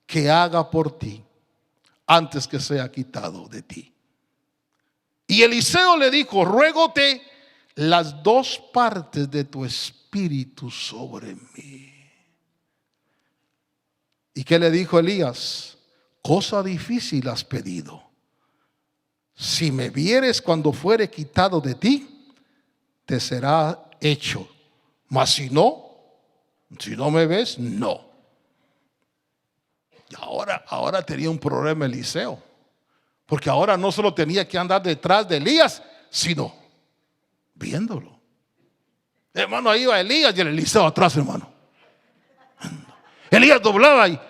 que haga por ti antes que sea quitado de ti. Y Eliseo le dijo: ruégote las 2 partes de tu espíritu sobre mí. ¿Y qué le dijo Elías? Cosa difícil has pedido. Si me vieres cuando fuere quitado de ti, te será hecho. Mas si no me ves, no. Y ahora tenía un problema Eliseo, porque ahora no solo tenía que andar detrás de Elías, sino viéndolo. Hermano, ahí iba Elías y el Eliseo atrás, hermano. Elías doblaba y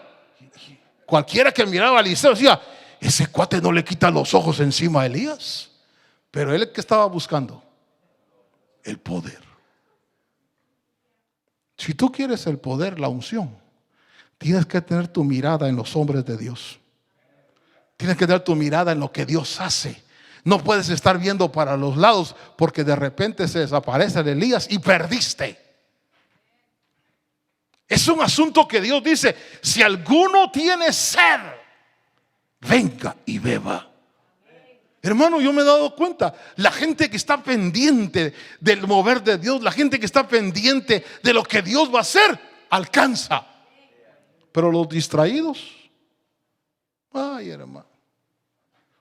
cualquiera que miraba a Eliseo decía: ese cuate no le quita los ojos encima a Elías. Pero él, ¿qué estaba buscando? El poder. Si tú quieres el poder, la unción, tienes que tener tu mirada en los hombres de Dios. Tienes que tener tu mirada en lo que Dios hace. No puedes estar viendo para los lados, porque de repente se desaparece el Elías y perdiste. Es un asunto que Dios dice: si alguno tiene sed, venga y beba. Hermano, yo me he dado cuenta, la gente que está pendiente del mover de Dios, la gente que está pendiente de lo que Dios va a hacer, alcanza. Pero los distraídos, ay, hermano,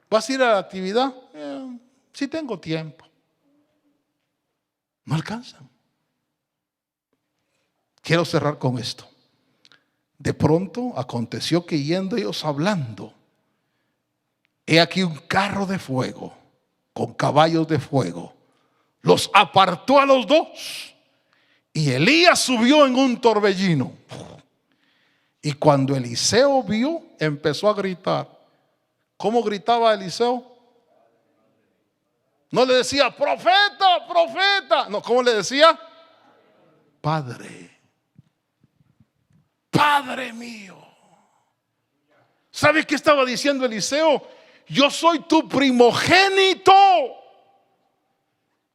¿vas a ir a la actividad? Si tengo tiempo. No alcanzan. Quiero cerrar con esto. De pronto aconteció que, yendo ellos hablando, he aquí un carro de fuego con caballos de fuego los apartó a los 2, y Elías subió en un torbellino. Y cuando Eliseo vio, empezó a gritar. ¿Cómo gritaba Eliseo? No le decía: profeta, profeta. No, ¿cómo le decía? Padre, Padre mío. ¿Sabe qué estaba diciendo Eliseo? Yo soy tu primogénito.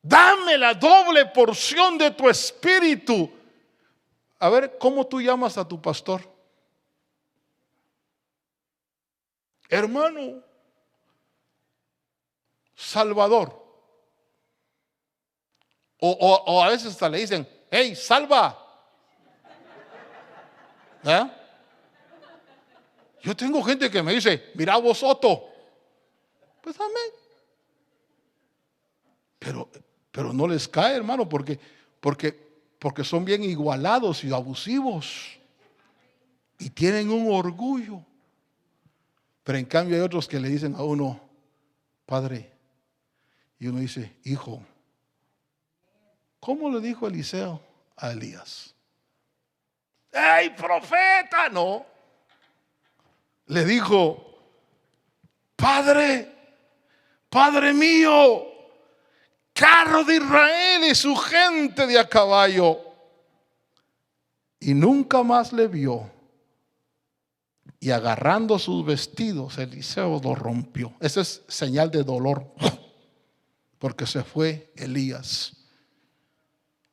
Dame la doble porción de tu espíritu. A ver, ¿cómo tú llamas a tu pastor? Hermano, Salvador. O a veces hasta le dicen: hey, salva. ¿Eh? Yo tengo gente que me dice: mira vos, Otto. Pues amén. Pero no les cae, hermano, porque son bien igualados y abusivos y tienen un orgullo. Pero en cambio hay otros que le dicen a uno: Padre. Y uno dice: hijo. ¿Cómo le dijo Eliseo a Elías? ¡Ey, profeta! No. Le dijo: Padre, Padre mío, carro de Israel y su gente de a caballo. Y nunca más le vio. Y agarrando sus vestidos, Eliseo los rompió. Esa es señal de dolor, porque se fue Elías.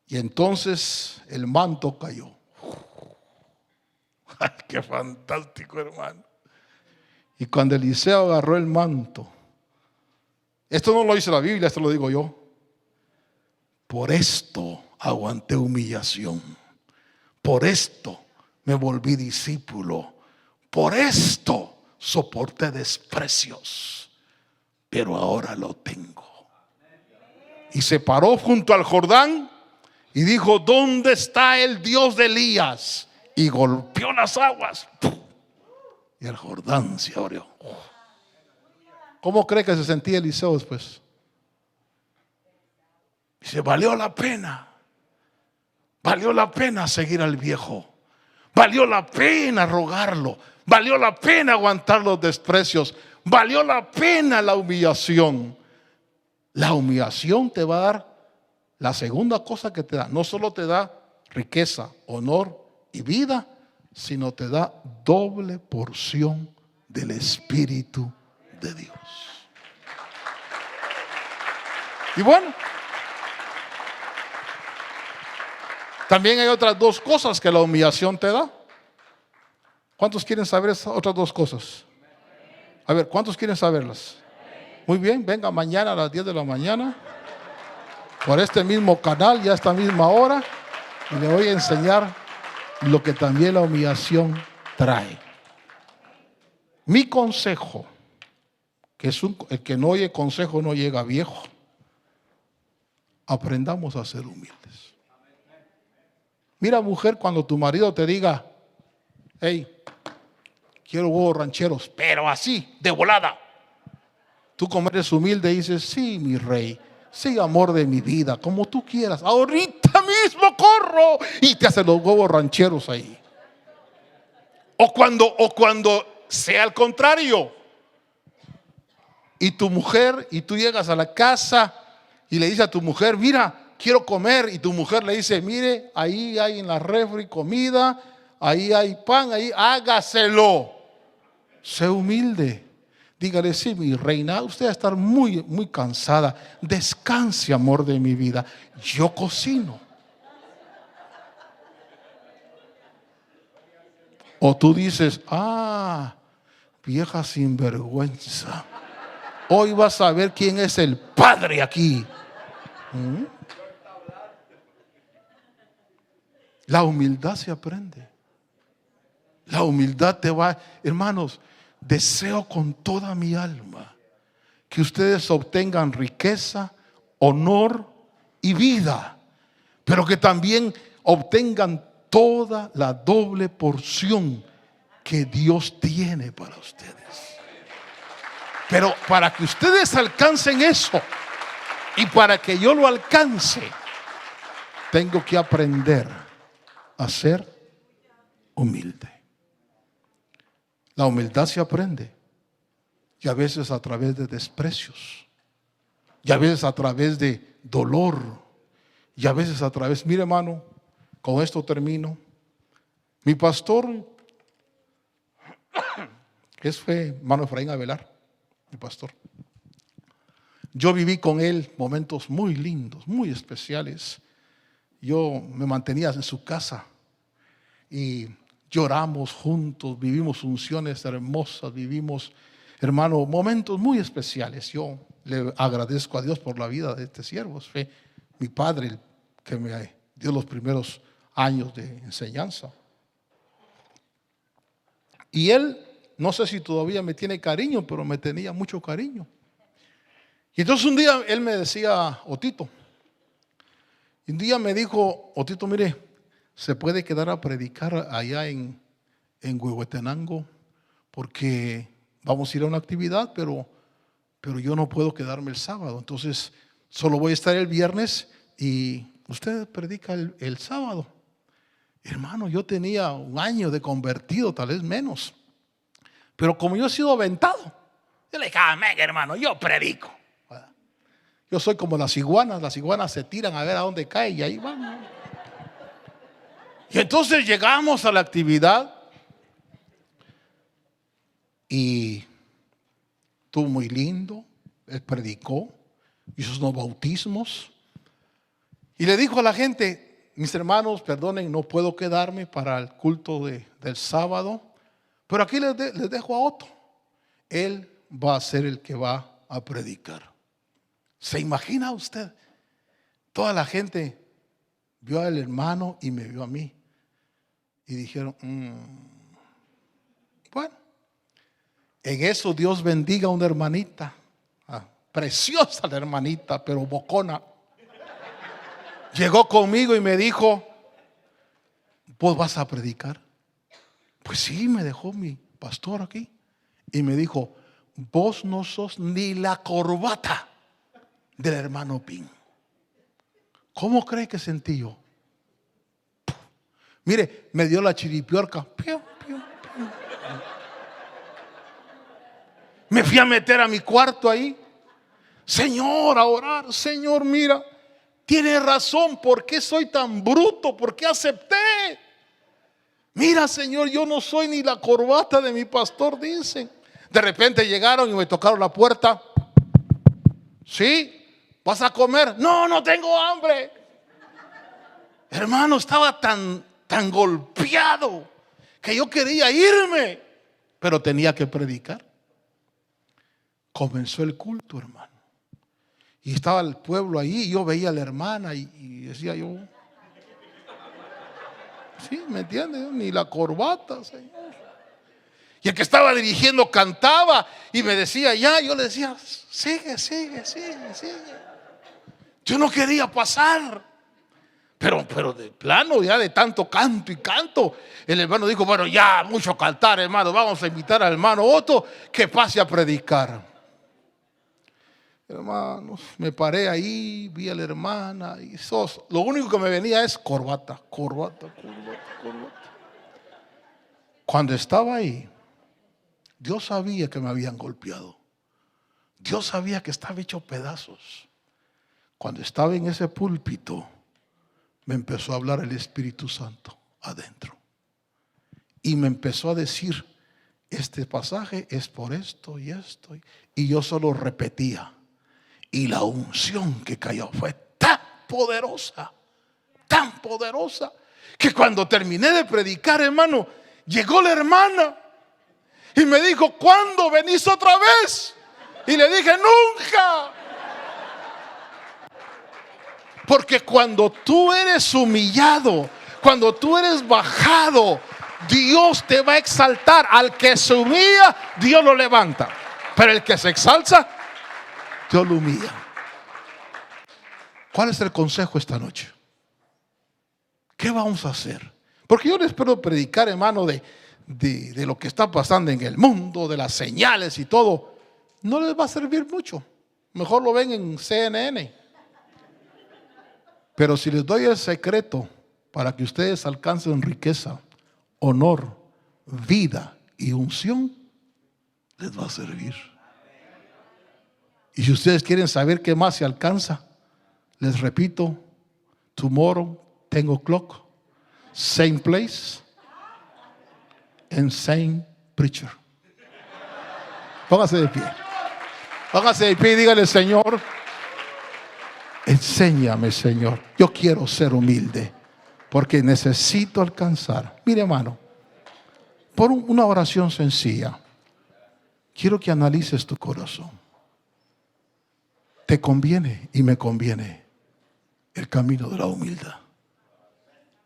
Y entonces el manto cayó. Ay, qué fantástico, hermano. Y cuando Eliseo agarró el manto, esto no lo dice la Biblia, esto lo digo yo. Por esto aguanté humillación. Por esto me volví discípulo. Por esto soporté desprecios. Pero ahora lo tengo. Y se paró junto al Jordán y dijo: ¿dónde está el Dios de Elías? Y golpeó las aguas. Y el Jordán se abrió. ¿Cómo cree que se sentía Eliseo después? Dice: valió la pena. Valió la pena seguir al viejo. Valió la pena rogarlo. Valió la pena aguantar los desprecios. Valió la pena la humillación. La humillación te va a dar la segunda cosa que te da. No solo te da riqueza, honor y vida, sino te da doble porción del Espíritu de Dios. Y bueno, también hay otras 2 cosas que la humillación te da. ¿Cuántos quieren saber esas otras 2 cosas? A ver, ¿cuántos quieren saberlas? Muy bien, venga mañana a las 10 de la mañana por este mismo canal y a esta misma hora y le voy a enseñar lo que también la humillación trae. Mi consejo, que es el que no oye consejo no llega viejo. Aprendamos a ser humildes. Mira, mujer, cuando tu marido te diga, hey, quiero huevos rancheros, pero así, de volada. Tú como eres humilde dices, sí, mi rey, sí, amor de mi vida, como tú quieras. Ahorita mismo corro y te hacen los huevos rancheros ahí. O cuando sea al contrario. Y tu mujer, y tú llegas a la casa y le dices a tu mujer, mira, quiero comer. Y tu mujer le dice, mire, ahí hay en la refri comida, ahí hay pan, ahí hágaselo. Sé humilde. Dígale, sí, mi reina, usted va a estar muy, muy cansada. Descanse, amor de mi vida. Yo cocino. O tú dices, vieja sinvergüenza. Hoy vas a ver quién es el padre aquí. La humildad se aprende. La humildad te va, hermanos, deseo con toda mi alma que ustedes obtengan riqueza, honor y vida, pero que también obtengan toda la doble porción que Dios tiene para ustedes. Pero para que ustedes alcancen eso y para que yo lo alcance, tengo que aprender a ser humilde. La humildad se aprende, y a veces a través de desprecios, y a veces a través de dolor, y a veces a través, mire hermano, con esto termino. Mi pastor, que fue hermano Efraín Avelar, mi pastor. Yo viví con él momentos muy lindos, muy especiales. Yo me mantenía en su casa y lloramos juntos, vivimos unciones hermosas, vivimos, hermano, momentos muy especiales. Yo le agradezco a Dios por la vida de este siervo. Fue mi padre el que me dio los primeros años de enseñanza. Y él, no sé si todavía me tiene cariño, pero me tenía mucho cariño. Y entonces un día él me decía, Otito, y un día me dijo, Otito, mire, se puede quedar a predicar allá en Huehuetenango, porque vamos a ir a una actividad, pero yo no puedo quedarme el sábado. Entonces, solo voy a estar el viernes y usted predica el sábado. Hermano, yo tenía un año de convertido, tal vez menos. Pero como yo he sido aventado, yo le dije, amén, hermano, yo predico. Yo soy como las iguanas se tiran a ver a dónde cae y ahí van. Y entonces llegamos a la actividad y estuvo muy lindo. Él predicó, hizo unos bautismos y le dijo a la gente, mis hermanos, perdonen, no puedo quedarme para el culto del sábado, pero aquí les dejo a Otto. Él va a ser el que va a predicar. ¿Se imagina usted? Toda la gente vio al hermano y me vio a mí. Y dijeron, bueno, en eso Dios bendiga a una hermanita. Preciosa la hermanita, pero bocona. Llegó conmigo y me dijo, ¿vos vas a predicar? Pues sí, me dejó mi pastor aquí. Y me dijo, vos no sos ni la corbata del hermano Pin. ¿Cómo cree que sentí yo? Mire, me dio la chiripiorca. Piu, piu, piu. Me fui a meter a mi cuarto ahí. Señor, a orar. Señor, mira, tiene razón. ¿Por qué soy tan bruto? ¿Por qué acepté? Mira, Señor, yo no soy ni la corbata de mi pastor, dicen. De repente llegaron y me tocaron la puerta. ¿Sí? ¿Vas a comer? No, no tengo hambre. Hermano, estaba tan golpeado que yo quería irme, pero tenía que predicar. comenzó el culto, hermano. Y estaba el pueblo ahí, y yo veía a la hermana y decía yo, sí, ¿me entiendes? Ni la corbata, Señor. Y el que estaba dirigiendo cantaba y me decía ya, yo le decía, sigue. Yo no quería pasar. Pero de plano, ya de tanto canto y canto, el hermano dijo, bueno, ya mucho cantar, hermano, vamos a invitar al hermano Otto que pase a predicar. Hermanos, me paré ahí, vi a la hermana y lo único que me venía es corbata. Cuando estaba ahí, Dios sabía que me habían golpeado. Dios sabía que estaba hecho pedazos. Cuando estaba en ese púlpito, me empezó a hablar el Espíritu Santo adentro. Y me empezó a decir, este pasaje es por esto y esto. Y yo solo repetía. Y la unción que cayó fue tan poderosa, que cuando terminé de predicar, hermano, llegó la hermana y me dijo, ¿cuándo venís otra vez? Y le dije, nunca. Porque cuando tú eres humillado, cuando tú eres bajado, Dios te va a exaltar. Al que se humilla, Dios lo levanta. Pero el que se exalta, Dios lo humilla. ¿Cuál es el consejo esta noche? ¿Qué vamos a hacer? Porque yo les puedo predicar, hermano, de lo que está pasando en el mundo, de las señales y todo. No les va a servir mucho. Mejor lo ven en CNN. Pero si les doy el secreto para que ustedes alcancen riqueza, honor, vida y unción, les va a servir. Y si ustedes quieren saber qué más se alcanza, les repito, tomorrow 10 o'clock, same place and same preacher. Póngase de pie. Póngase de pie y dígale, Señor, enséñame, Señor. Yo quiero ser humilde porque necesito alcanzar. Mire, hermano, por una oración sencilla, quiero que analices tu corazón. Te conviene y me conviene el camino de la humildad.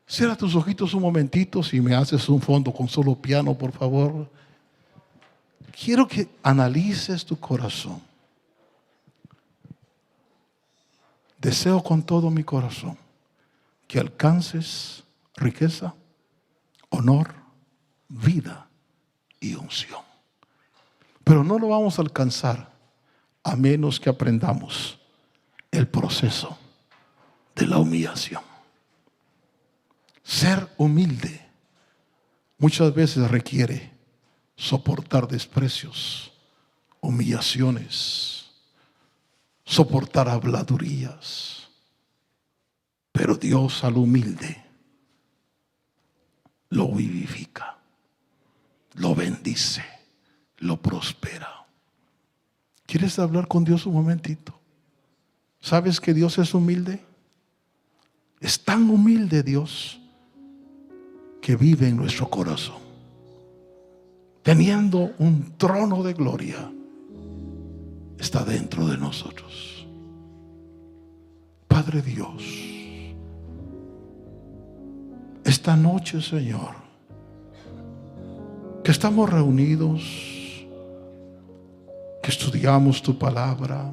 Cierra tus ojitos un momentito, si me haces un fondo con solo piano, por favor. Quiero que analices tu corazón. Deseo con todo mi corazón que alcances riqueza, honor, vida y unción. Pero no lo vamos a alcanzar a menos que aprendamos el proceso de la humillación. Ser humilde muchas veces requiere soportar desprecios, humillaciones, soportar habladurías. Pero Dios al humilde lo vivifica, lo bendice, lo prospera. ¿Quieres hablar con Dios un momentito? ¿Sabes que Dios es humilde? Es tan humilde Dios que vive en nuestro corazón, teniendo un trono de gloria. Está dentro de nosotros. Padre Dios, esta noche, Señor, que estamos reunidos, que estudiamos tu palabra,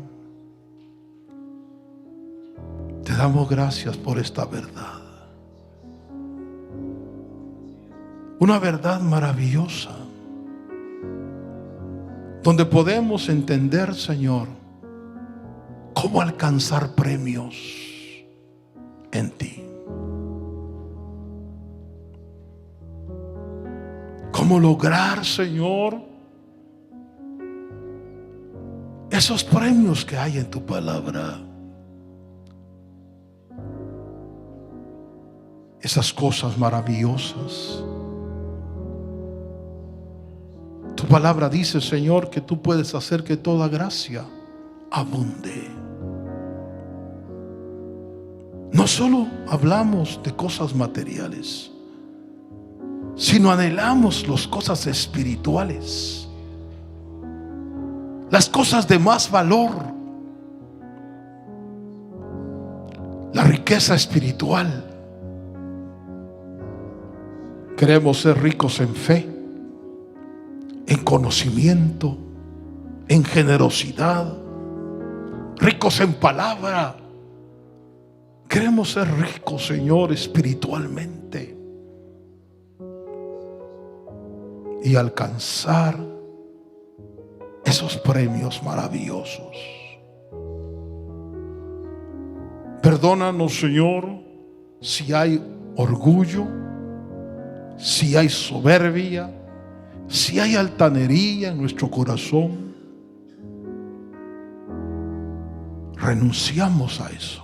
te damos gracias por esta verdad. Una verdad maravillosa, donde podemos entender, Señor, cómo alcanzar premios en ti. Cómo lograr, Señor, esos premios que hay en tu palabra. Esas cosas maravillosas. Tu palabra dice, Señor, que tú puedes hacer que toda gracia abunde. No solo hablamos de cosas materiales, sino anhelamos las cosas espirituales. las cosas de más valor, la riqueza espiritual. Queremos ser ricos en fe, en conocimiento, en generosidad, ricos en palabra. Queremos ser ricos, Señor, espiritualmente y alcanzar esos premios maravillosos. Perdónanos, Señor, si hay orgullo, si hay soberbia, si hay altanería en nuestro corazón. Renunciamos a eso.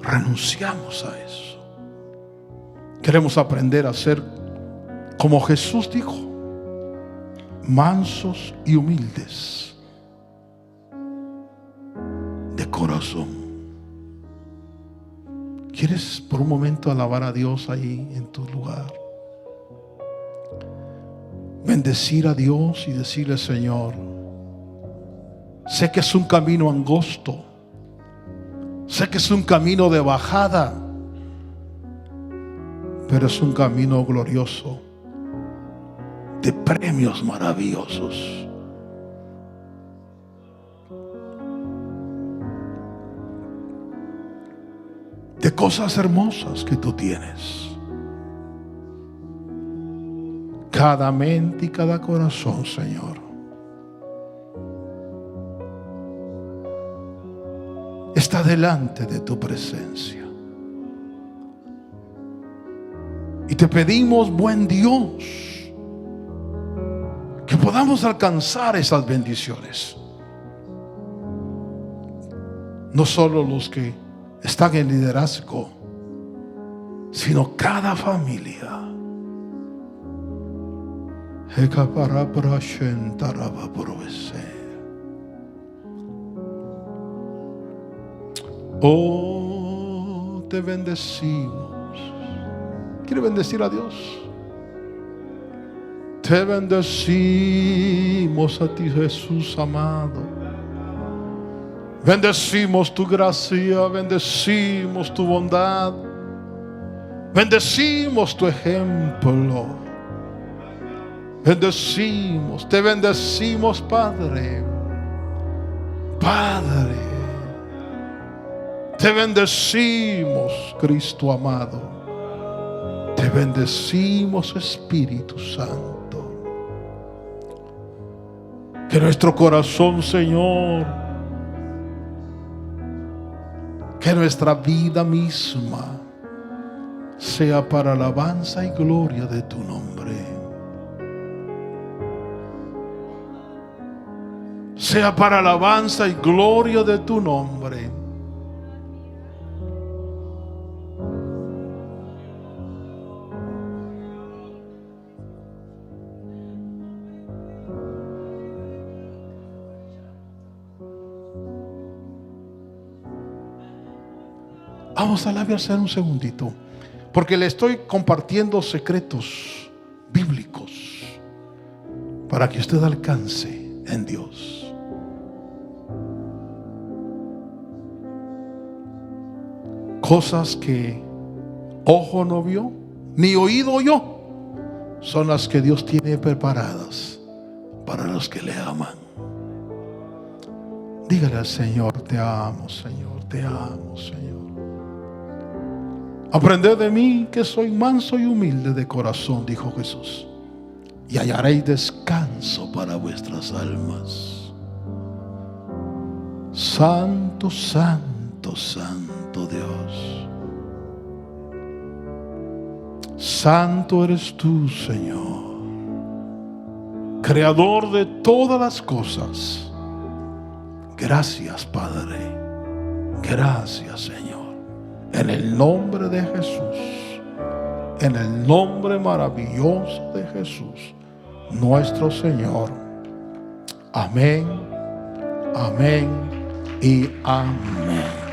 Renunciamos a eso. Queremos aprender a ser como Jesús dijo, mansos y humildes de corazón. ¿Quieres por un momento alabar a Dios ahí en tu lugar? Bendecir a Dios y decirle: Señor, sé que es un camino angosto, sé que es un camino de bajada, pero es un camino glorioso, de premios maravillosos. De cosas hermosas que tú tienes. Cada mente y cada corazón, Señor, está delante de tu presencia. Y te pedimos, buen Dios, que podamos alcanzar esas bendiciones. No solo los que están en liderazgo, sino cada familia. Oh, te bendecimos. ¿Quiere bendecir a Dios? Te bendecimos a ti, Jesús amado. Bendecimos tu gracia, bendecimos tu bondad, bendecimos tu ejemplo. Bendecimos, te bendecimos, Padre. Padre, te bendecimos, Cristo amado. Te bendecimos, Espíritu Santo. Que nuestro corazón, Señor, que nuestra vida misma sea para alabanza y gloria de tu nombre. Sea para alabanza y gloria de tu nombre. Vamos a alabarse un segundito, porque le estoy compartiendo secretos bíblicos para que usted alcance en Dios. Cosas que ojo no vio, ni oído oyó, son las que Dios tiene preparadas para los que le aman. Dígale al Señor: te amo, Señor, te amo, Señor. Aprended de mí, que soy manso y humilde de corazón, dijo Jesús, y hallaréis descanso para vuestras almas. Santo, santo, santo Dios. Santo eres tú, Señor, creador de todas las cosas. Gracias, Padre. Gracias, Señor. En el nombre de Jesús, en el nombre maravilloso de Jesús, nuestro Señor. Amén, amén y amén.